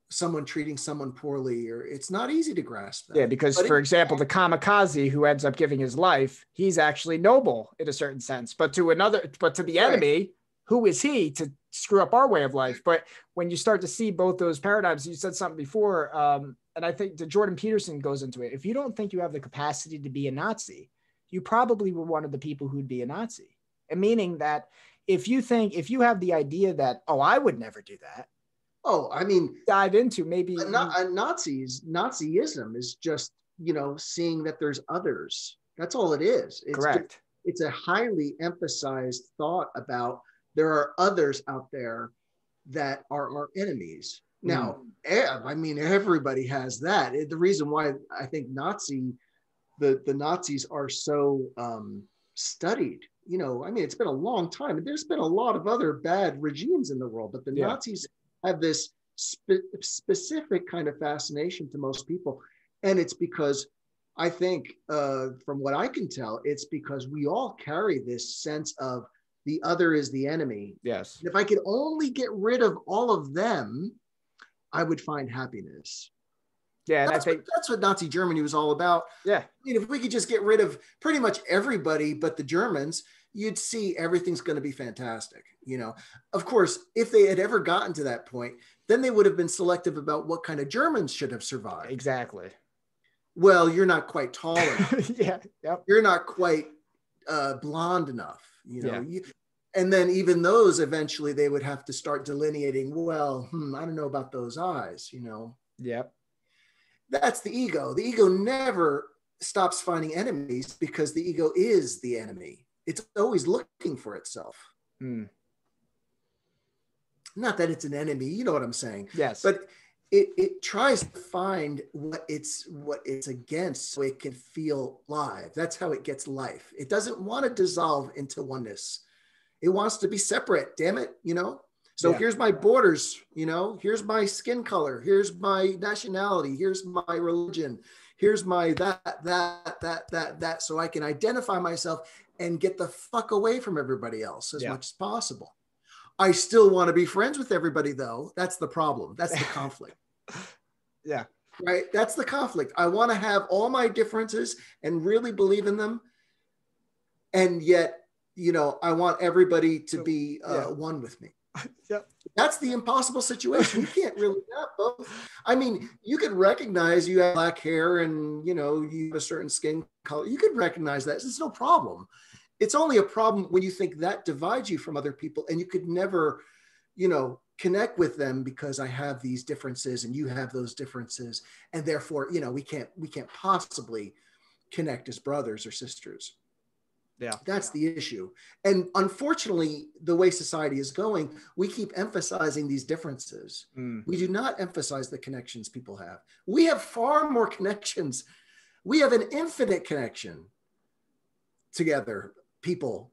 someone treating someone poorly, or it's not easy to grasp that. Yeah, because for example, the kamikaze who ends up giving his life, he's actually noble in a certain sense, but to the enemy, who is he to screw up our way of life? But when you start to see both those paradigms, you said something before, and I think that Jordan Peterson goes into it. If you don't think you have the capacity to be a Nazi, you probably were one of the people who'd be a Nazi. And meaning that if you have the idea that, oh, I would never do that. Oh, I mean, dive into maybe Nazism is just, seeing that there's others. That's all it is. Correct. It's a highly emphasized thought about there are others out there that are our enemies. Now, I mean, everybody has that. The reason why I think the Nazis are so studied, I mean, it's been a long time, and there's been a lot of other bad regimes in the world, but the Nazis have this specific kind of fascination to most people. And it's because I think, from what I can tell, it's because we all carry this sense of the other is the enemy. Yes. And if I could only get rid of all of them, I would find happiness. Yeah, and I think that's what Nazi Germany was all about. Yeah. I mean, if we could just get rid of pretty much everybody but the Germans, you'd see everything's going to be fantastic. Of course, if they had ever gotten to that point, then they would have been selective about what kind of Germans should have survived. Exactly. Well, you're not quite tall enough. Yeah. Yep. You're not quite blonde enough. And then even those, eventually they would have to start delineating, well, I don't know about those eyes, Yep. That's the ego. The ego never stops finding enemies because the ego is the enemy. It's always looking for itself. Not that it's an enemy, you know what I'm saying? Yes. But it tries to find what it's against so it can feel live. That's how it gets life. It doesn't want to dissolve into oneness. It wants to be separate, damn it, So here's my borders, here's my skin color, here's my nationality, here's my religion, here's my that, so I can identify myself and get the fuck away from everybody else as much as possible. I still want to be friends with everybody, though. That's the problem. That's the conflict. Yeah. Right? That's the conflict. I want to have all my differences and really believe in them. And yet, I want everybody to be one with me. Yep. That's the impossible situation. You can't really have both. I mean, you could recognize you have black hair and, you have a certain skin color. You could recognize that. It's no problem. It's only a problem when you think that divides you from other people and you could never, connect with them because I have these differences and you have those differences. And therefore, we can't possibly connect as brothers or sisters. Yeah. That's the issue. And unfortunately, the way society is going, we keep emphasizing these differences. We do not emphasize the connections people have. We have far more connections. We have an infinite connection together, people.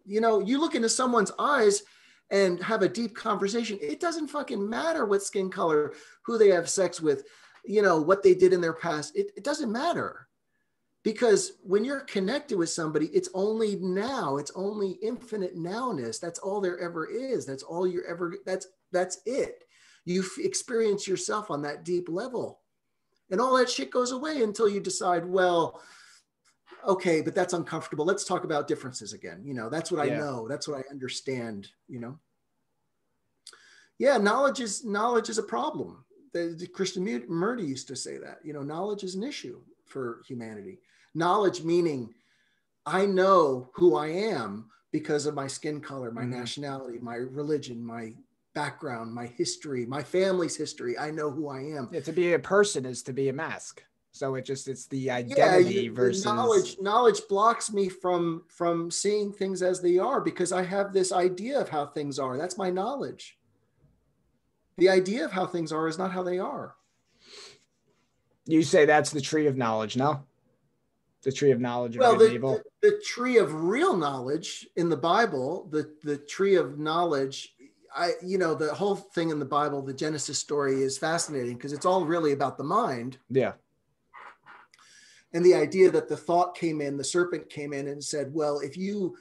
You know, you look into someone's eyes and have a deep conversation. It doesn't fucking matter what skin color, who they have sex with, you know, what they did in their past. It doesn't matter. Because when you're connected with somebody, it's only now, it's only infinite nowness. That's all there ever is. That's all you're ever, that's it. You experience yourself on that deep level. And all that shit goes away until you decide, well, okay, but that's uncomfortable. Let's talk about differences again. You know, that's what I know. That's what I understand, you know? Yeah, knowledge is a problem. The Krishnamurti used to say that, you know, knowledge is an issue for humanity. Knowledge meaning I know who I am because of my skin color, my nationality, my religion, my background, my history, my family's history. I know who I am. Yeah, to be a person is to be a mask. So it's the identity versus knowledge blocks me from seeing things as they are because I have this idea of how things are. That's my knowledge. The idea of how things are is not how they are. You say that's the tree of knowledge, no? The tree of knowledge of well, good and evil. The tree of real knowledge in the Bible, the tree of knowledge, you know, the whole thing in the Bible, the Genesis story is fascinating because it's all really about the mind. Yeah. And the idea that the thought came in, the serpent came in and said, well, if you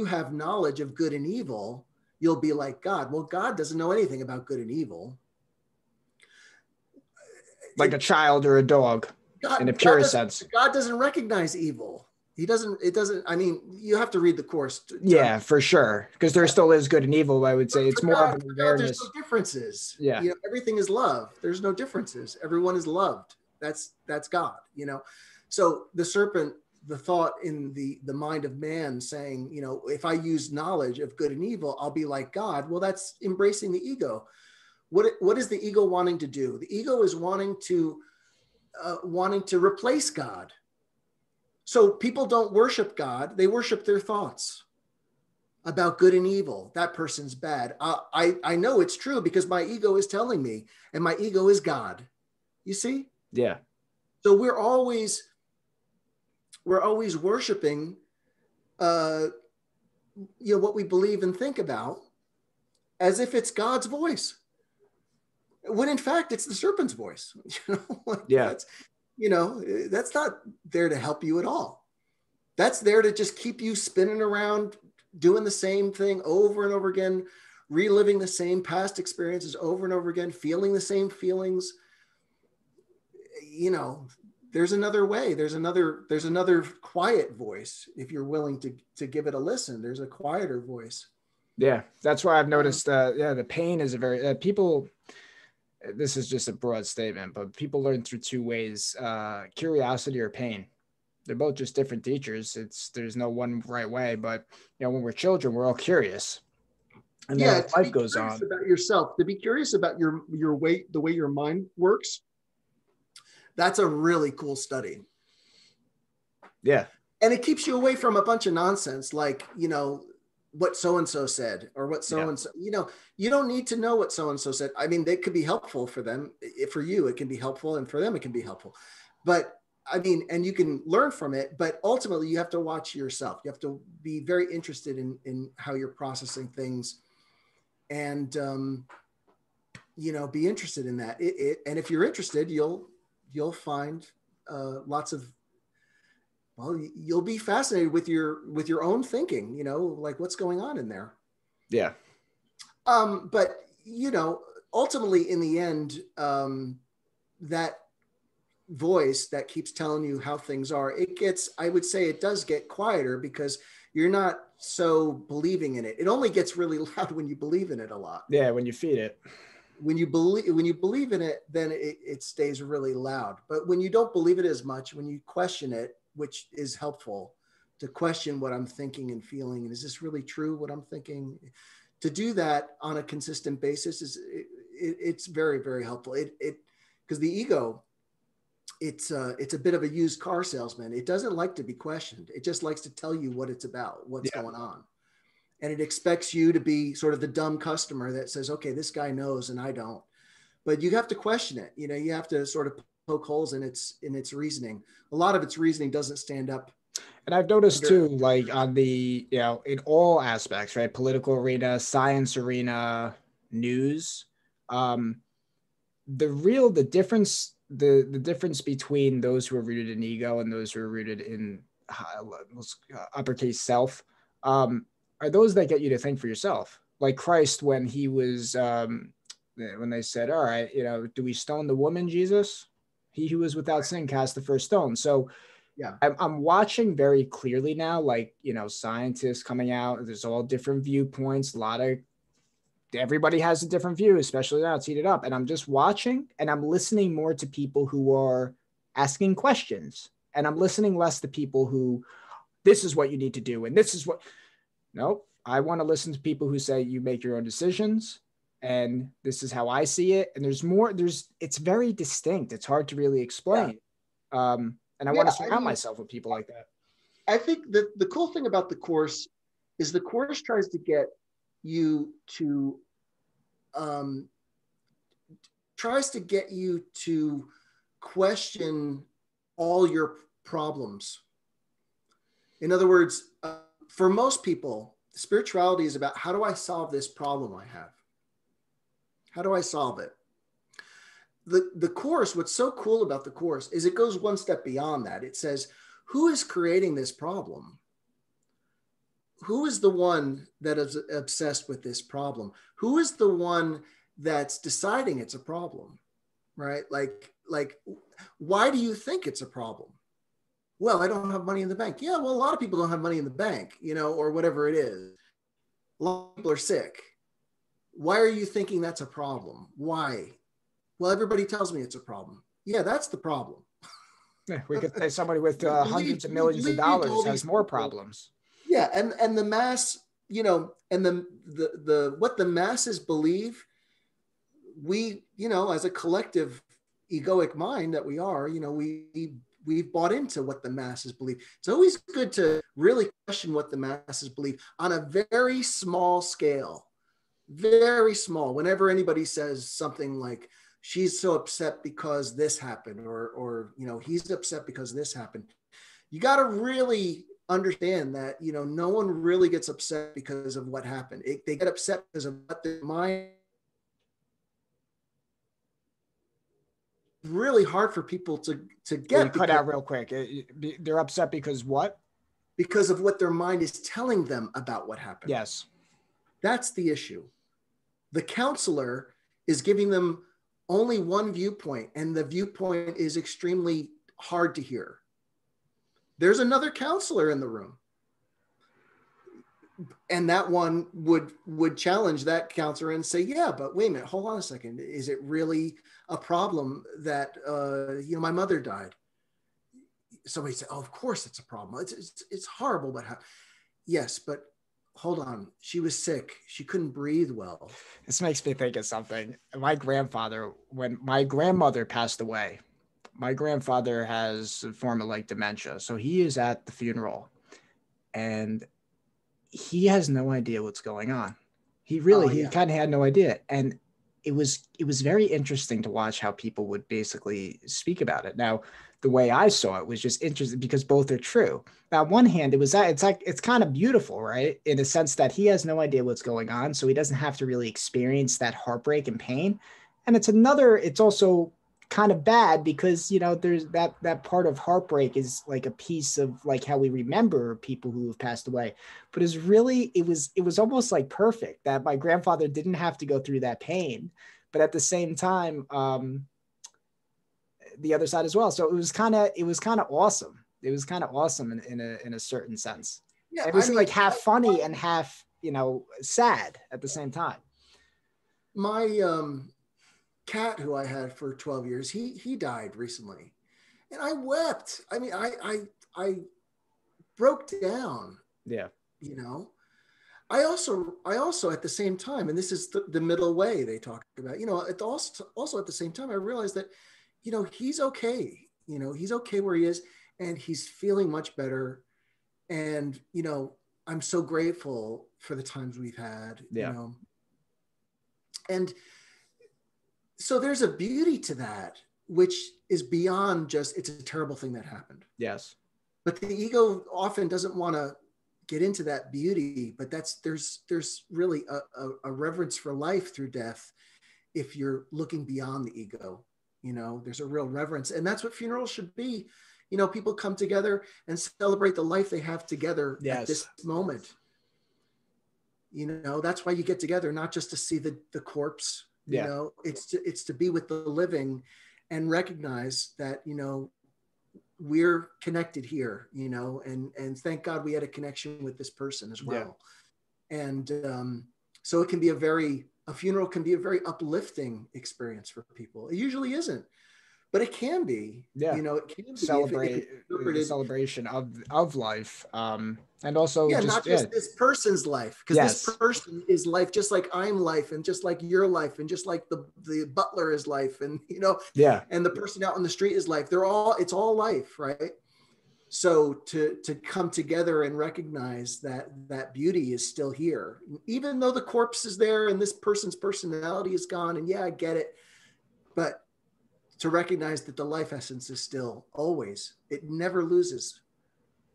have knowledge of good and evil, you'll be like God. Well, God doesn't know anything about good and evil. Like a child or a dog. God, in a pure sense. God doesn't recognize evil. It doesn't, I mean, you have to read the Course. Yeah, for sure. Because there still is good and evil, I would say. It's more of an awareness. There's no differences. Yeah. You know, everything is love. There's no differences. Everyone is loved. That's God, you know? So the serpent, the thought in the mind of man saying, you know, if I use knowledge of good and evil, I'll be like God. Well, that's embracing the ego. What is the ego wanting to do? The ego is wanting to replace God. So people don't worship God. They worship their thoughts about good and evil. That person's bad. I know it's true because my ego is telling me, and my ego is God. You see? Yeah. So we're always worshiping, you know, what we believe and think about as if it's God's voice. When in fact, it's the serpent's voice. You know? Like yeah. That's not there to help you at all. That's there to just keep you spinning around, doing the same thing over and over again, reliving the same past experiences over and over again, feeling the same feelings. You know, there's another way. There's another quiet voice. If you're willing to give it a listen, there's a quieter voice. Yeah. That's why I've noticed, the pain is a very, people, this is just a broad statement, but people learn through two ways, curiosity or pain. They're both just different teachers. There's no one right way, but you know, when we're children, we're all curious. And then as life goes on, about yourself, to be curious about your way, the way your mind works. That's a really cool study. Yeah. And it keeps you away from a bunch of nonsense, like, you know, what so-and-so said or what so-and-so, you know, you don't need to know what so-and-so said. I mean, they could be helpful for them. For you, it can be helpful, and for them, it can be helpful. But I mean, and you can learn from it, but ultimately you have to watch yourself. You have to be very interested in how you're processing things and, you know, be interested in that. And if you're interested, you'll find lots of, well, you'll be fascinated with your own thinking, you know, like what's going on in there. Yeah. But, you know, ultimately in the end, that voice that keeps telling you how things are, I would say it does get quieter because you're not so believing in it. It only gets really loud when you believe in it a lot. Yeah. When you feed it. When you believe in it, then it stays really loud. But when you don't believe it as much, when you question it, which is helpful to question what I'm thinking and feeling, and is this really true what I'm thinking? To do that on a consistent basis it's very, very helpful. Because the ego it's a bit of a used car salesman. It doesn't like to be questioned. It just likes to tell you what it's about, what's Yeah. going on. And it expects you to be sort of the dumb customer that says, okay, this guy knows and I don't. But you have to question it. You know, you have to sort of poke holes in its reasoning. A lot of its reasoning doesn't stand up And I've noticed under. too, like on the, in all aspects, right? Political arena, science arena, news. Um, the difference, the difference between those who are rooted in ego and those who are rooted in uppercase self, um, are those that get you to think for yourself. Like Christ, when he was, when they said, all right, do we stone the woman, Jesus? He who was without sin cast the first stone. So Yeah. I'm watching very clearly now, like, scientists coming out. There's all different viewpoints. Everybody has a different view, especially now it's heated up. And I'm just watching and I'm listening more to people who are asking questions. And I'm listening less to people who, this is what you need to do. And this is what, nope. I want to listen to people who say you make your own decisions. And this is how I see it. And it's very distinct. It's hard to really explain. And I want to surround myself with people like that. I think that the cool thing about the course is the course tries to get you to question all your problems. In other words, for most people, spirituality is about, how do I solve this problem I have? How do I solve it? The course, what's so cool about the course is it goes one step beyond that. It says, who is creating this problem? Who is the one that is obsessed with this problem? Who is the one that's deciding it's a problem, right? Like, why do you think it's a problem? Well, I don't have money in the bank. Yeah, well, a lot of people don't have money in the bank, or whatever it is. A lot of people are sick. Why are you thinking that's a problem? Why? Well, everybody tells me it's a problem. Yeah, that's the problem. Yeah, we could say somebody with hundreds of millions of dollars has more problems. Yeah, and the mass, and the what the masses believe, we, as a collective egoic mind that we are, we've bought into what the masses believe. It's always good to really question what the masses believe on a very small scale, very small. Whenever anybody says something like, she's so upset because this happened, or he's upset because this happened, you got to really understand that, no one really gets upset because of what happened. They get upset because of what their mind. Really hard for people to get. You cut out real quick. They're upset because what? Because of what their mind is telling them about what happened. Yes. That's the issue. The counselor is giving them only one viewpoint, and the viewpoint is extremely hard to hear. There's another counselor in the room, and that one would challenge that counselor and say, yeah, but wait a minute, hold on a second. Is it really a problem that, my mother died? Somebody said, oh, of course it's a problem. It's horrible, but yes, but hold on. She was sick. She couldn't breathe well. This makes me think of something. My grandfather, when my grandmother passed away, my grandfather has a form of like dementia. So he is at the funeral and he has no idea what's going on. He kind of had no idea. And it was very interesting to watch how people would basically speak about it. Now, the way I saw it was just interesting because both are true. Now, on one hand, it's kind of beautiful, right? In the sense that he has no idea what's going on. So he doesn't have to really experience that heartbreak and pain. And it's also kind of bad because, there's that part of heartbreak is like a piece of like how we remember people who have passed away. But it was almost like perfect that my grandfather didn't have to go through that pain, but at the same time, the other side as well. So it was kind of awesome. It was kind of awesome in a certain sense. Yeah, it was like half funny and half, sad at the same time. My cat, who I had for 12 years, he died recently, and I wept. I mean, I broke down. Yeah. I also at the same time, and this is the middle way they talk about, also at the same time, I realized that, he's okay. he's okay where he is, and he's feeling much better. And, I'm so grateful for the times we've had, Yeah. And so there's a beauty to that, which is beyond just, it's a terrible thing that happened. Yes. But the ego often doesn't want to get into that beauty, but there's really a reverence for life through death. If you're looking beyond the ego, there's a real reverence. And that's what funerals should be. People come together and celebrate the life they have together Yes. at this moment. That's why you get together, not just to see the corpse, it's to be with the living and recognize that, we're connected here, and thank God we had a connection with this person as well. Yeah. And so it can be a funeral can be a very uplifting experience for people. It usually isn't, but it can be. Yeah. It can be the celebration of life. And also not just this person's life, because this person is life, just like I'm life, and just like your life, and just like the butler is life, and and the person out on the street is life. It's all life, right? So to come together and recognize that beauty is still here, even though the corpse is there and this person's personality is gone, and I get it, but to recognize that the life essence is still always, it never loses.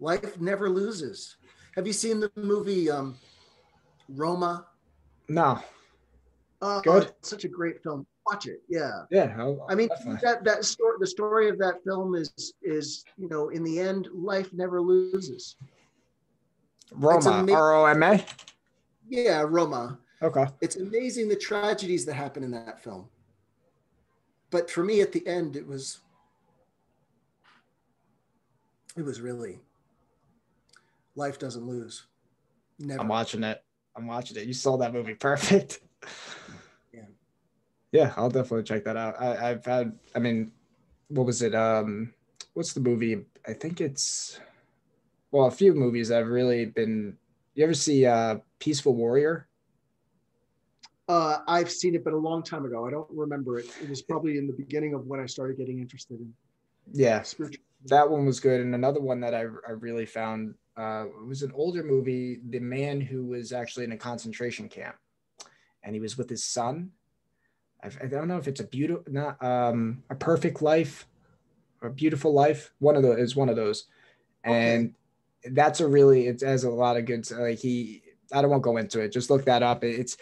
Life never loses. Have you seen the movie Roma? No. Good. It's such a great film. Watch it. Yeah. Yeah. That story. The story of that film is in the end, life never loses. Roma. Roma. Yeah, Roma. Okay. It's amazing the tragedies that happen in that film. But for me, at the end, it was really, life doesn't lose. Never. I'm watching it. You saw that movie. Perfect. Yeah, I'll definitely check that out. What was it? What's the movie? I think it's, a few movies that have really been, you ever see Peaceful Warrior? I've seen it, but a long time ago. I don't remember it. It was probably in the beginning of when I started getting interested in spiritual. That one was good. And another one that I really found, it was an older movie, the man who was actually in a concentration camp, and he was with his son. I don't know if it's a perfect life or a beautiful life. One of those. And that's it has a lot of good, I don't want to go into it. Just look that up. It's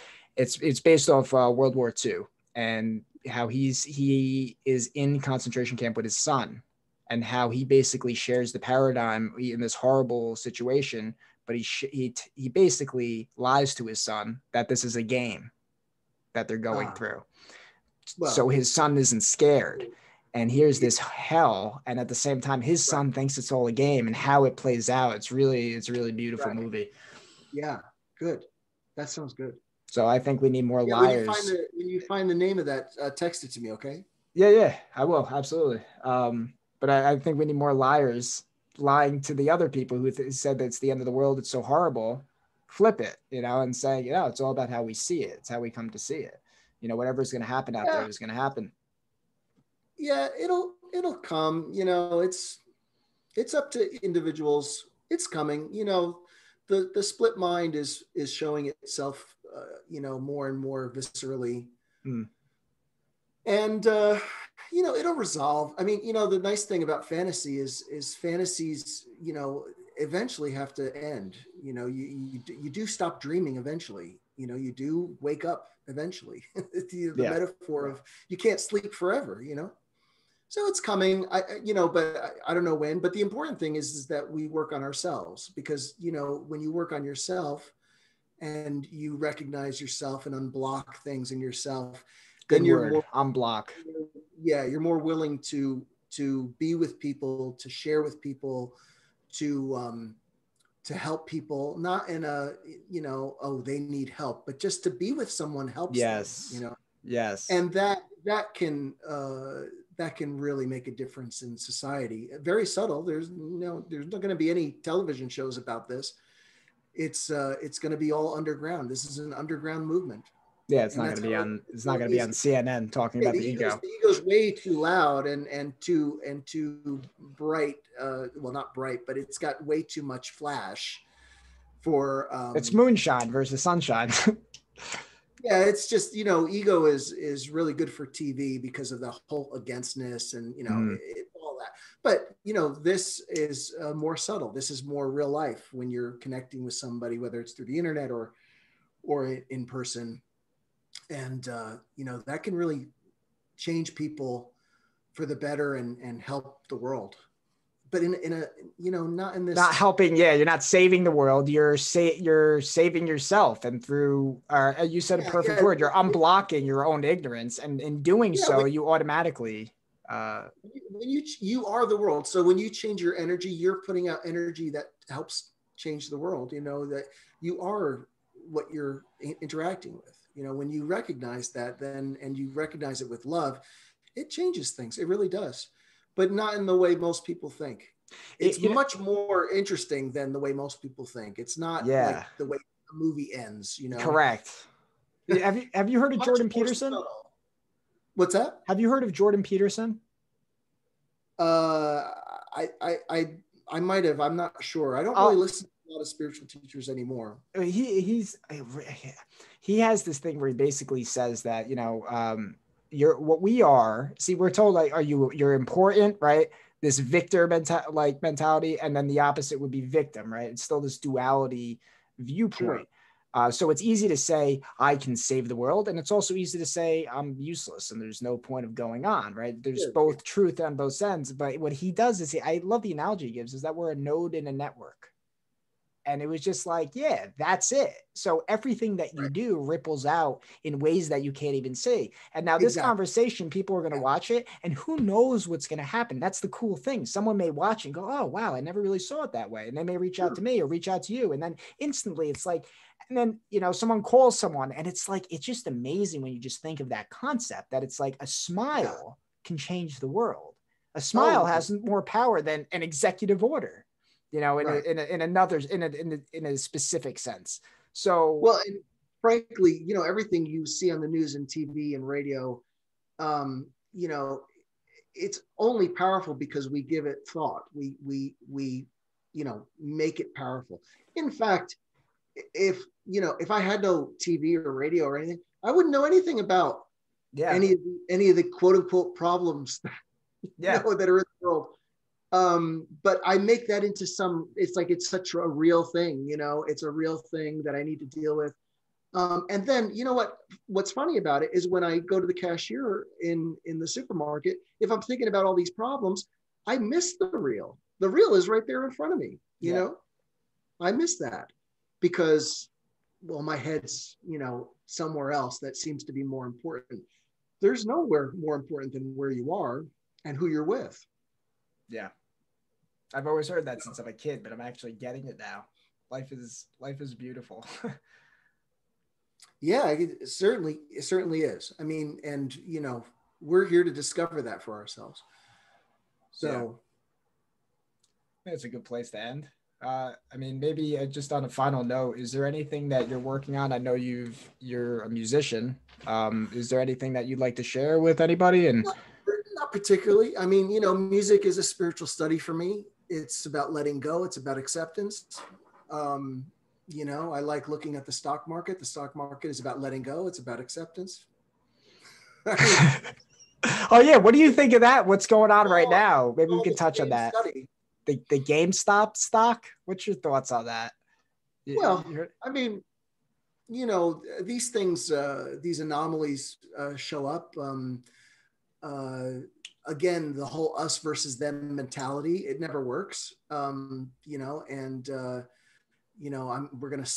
based off World War II and how he is in concentration camp with his son, and how he basically shares the paradigm in this horrible situation. But he basically lies to his son that this is a game that they're going through. Well, so his son isn't scared. And here's this hell. And at the same time, his son thinks it's all a game, and how it plays out. It's a really beautiful movie. Yeah. Good. That sounds good. So I think we need more liars. When you find the name of that, text it to me. Okay. Yeah, I will. Absolutely. But I think we need more liars lying to the other people who said that it's the end of the world. It's so horrible. Flip it, and say, it's all about how we see it. It's how we come to see it. Whatever's going to happen out there is going to happen. Yeah, it'll come. It's up to individuals. It's coming. The split mind is showing itself, more and more viscerally. And it'll resolve. The nice thing about fantasy is fantasies, eventually have to end. You do stop dreaming eventually. You do wake up eventually. the metaphor of you can't sleep forever. So it's coming. But I don't know when. But the important thing is that we work on ourselves, because when you work on yourself and you recognize yourself and unblock things in yourself, then you're more unblock. Yeah, you're more willing to be with people, to share with people, to help people, not in a they need help, but just to be with someone helps them, Yes. And that can really make a difference in society. Very subtle. There's not going to be any television shows about this. It's going to be all underground. This is an underground movement. Yeah, it's And not going that's to be how on. It's not how going it to be is. on CNN talking Yeah, about the ego. the ego's way too loud and too bright. Well, not bright, but it's got way too much flash for It's moonshine versus sunshine. yeah, it's just, ego is really good for TV because of the whole againstness and Mhm. all that. But this is more subtle. This is more real life when you're connecting with somebody, whether it's through the internet or in person, and that can really change people for the better and help the world. But in a not in Not this. helping. Yeah, you're not saving the world. You're saving yourself, and through you said a Yeah, perfect yeah, word. You're unblocking your own ignorance, and in doing yeah. so, you automatically. Uh, When you are the world, so when you change your energy, you're putting out energy that helps change the world. That you are what you're interacting with. When you recognize that, then and you recognize it with love, it changes things. It really does, but not in the way most people think. it, It's you know, much more interesting than the way most people think. It's not like yeah, the way a movie ends. correct. Have you heard of Much Jordan more Peterson? subtle. What's that? Have you heard of Jordan Peterson? Uh, I, I, I, I might have. I'm not sure. I don't really Oh, listen to a lot of spiritual teachers anymore. he has this thing where he basically says that you're what we are. See, we're told like, you're important, right? This mentality, and then the opposite would be victim, right? It's still this duality Sure. viewpoint. So it's easy to say I can save the world, and it's also easy to say I'm useless and there's no point of going on, right? There's Sure. both truth on both ends. But what he does is I love the analogy he gives is that we're a node in a network. And it was just like, yeah, that's it. So everything that you Right. do ripples out in ways that you can't even see. And now this Exactly. conversation, people are going to Yeah. watch it, and who knows what's going to happen. That's the cool thing. Someone may watch and go, oh, wow, I never really saw it that way. And they may reach out Sure. to me or reach out to you. And then instantly it's like, and then, someone calls someone, and it's like, it's just amazing when you just think of that concept that it's like a Yeah. smile can change the world. A smile Oh, has more power than an executive order, right. in a specific sense. So Well, and frankly, everything you see on the news and TV and radio, um, you know, it's only powerful because we give it thought. We make it powerful. In fact, if I had no TV or radio or anything, I wouldn't know anything about yeah, any of the quote unquote problems yeah, that are in the world. But I make that into it's like it's such a real thing. It's a real thing that I need to deal with. And then what's funny about it is when I go to the cashier in the supermarket, if I'm thinking about all these problems, I miss the real. The real is right there in front of me. yeah. I miss that because, well, my head's somewhere else that seems to be more important. There's nowhere more important than where you are and who you're with. Yeah. I've always heard that since I'm a kid, but I'm actually getting it now. Life is beautiful. Yeah, it certainly is. I mean, and we're here to discover that for ourselves. Yeah, So it's a good place to end. I mean, maybe just on a final note, is there anything that you're working on? I know you're a musician. Is there anything that you'd like to share with anybody? And not particularly. I mean, music is a spiritual study for me. It's about letting go. It's about acceptance. Um, I like looking at the stock market. The stock market is about letting go. It's about acceptance. I mean, oh yeah, what do you think of that? What's going on right all, now? Maybe we all can the touch on same that. study. The GameStop stock. What's your thoughts on that? Well, I mean, these things, these anomalies show up. Uh, Again, the whole us versus them mentality, it never works. And we're going to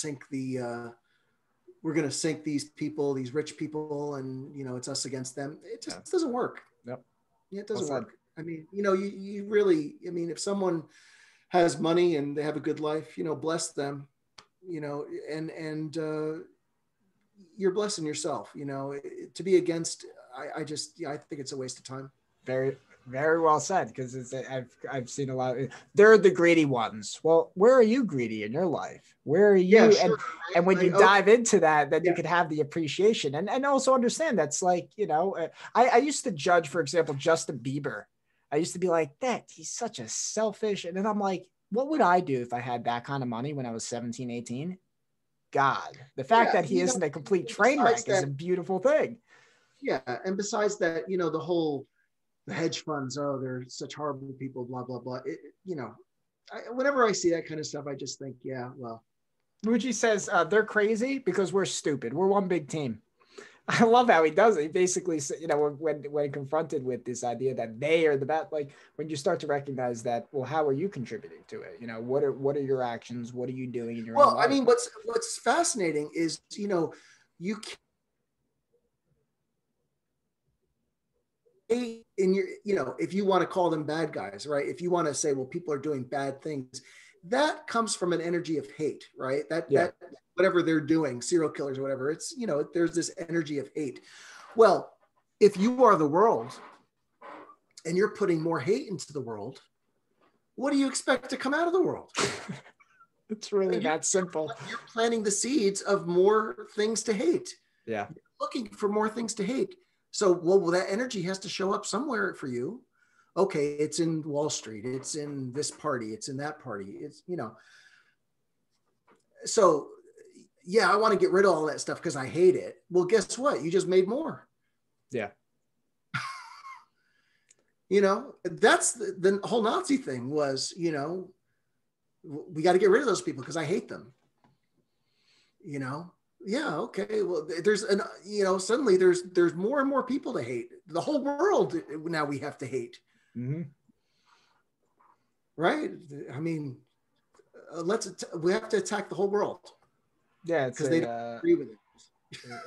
sink these people, these rich people, and it's us against them. It Yeah. just doesn't work. Yep. Yeah, it Well doesn't said. work. I mean, you really, I mean, if someone has money and they have a good life, bless them, and you're blessing yourself, to be against, I think it's a waste of time. Very, Very well said, because I've seen a lot. They're the greedy ones. Well, where are you greedy in your life? Where are Yeah, you? sure. And when Right? you Okay. dive into that, then Yeah. you could have the appreciation and also understand that's like, I used to judge, for example, Justin Bieber. I used to be like, that he's such a selfish. And then I'm like, what would I do if I had that kind of money when I was 17, 18? God, the fact Yeah. that he isn't a complete train Besides wreck is that, a beautiful thing. yeah. And besides that, the hedge funds, oh, they're such horrible people, blah, blah, blah. Whenever I see that kind of stuff, I just think, yeah, well. Muji says they're crazy because we're stupid. We're one big team. I love how he does it. He basically, when confronted with this idea that they are the best, like when you start to recognize that, well, how are you contributing to it? What are your actions? What are you doing in your own Well, I life? mean, what's fascinating is, you in your, if you want to call them bad guys, right? If you want to say, well, people are doing bad things, that comes from an energy of hate, right? Yeah. That whatever they're doing, serial killers or whatever, it's, there's this energy of hate. Well, if you are the world and you're putting more hate into the world, what do you expect to come out of the world? It's really that simple. You're planting the seeds of more things to hate. Yeah. You're looking for more things to hate. So, well, that energy has to show up somewhere for you. Okay, it's in Wall Street. It's in this party. It's in that party. It's, So, yeah, I want to get rid of all that stuff because I hate it. Well, guess what? You just made more. Yeah. That's the whole Nazi thing was, we got to get rid of those people because I hate them. Yeah, okay. Well, suddenly there's more and more people to hate. The whole world now we have to hate. Mm-hmm. Right? I mean, we have to attack the whole world. Yeah, because they don't agree with it.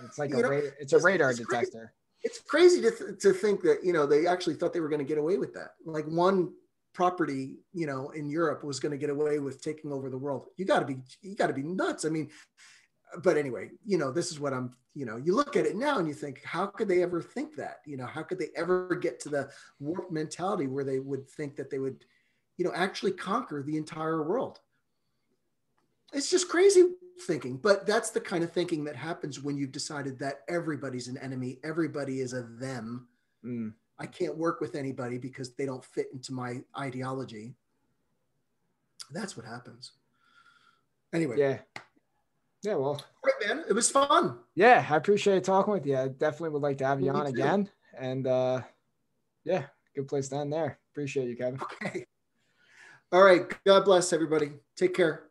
It's like it's a radar detector. It's crazy to think that they actually thought they were going to get away with that. Like one property, in Europe was going to get away with taking over the world. You got to be nuts. I mean, but anyway, this is what you look at it now and you think, how could they ever think that? How could they ever get to the warped mentality where they would think that they would, actually conquer the entire world? It's just crazy thinking, but that's the kind of thinking that happens when you've decided that everybody's an enemy. Everybody is a them. Mm. I can't work with anybody because they don't fit into my ideology. That's what happens. Anyway. Yeah. Yeah, well. Great, man. It was fun. Yeah, I appreciate talking with you. I definitely would like to have you on again. And yeah, good place to end there. Appreciate you, Kevin. Okay. All right. God bless everybody. Take care.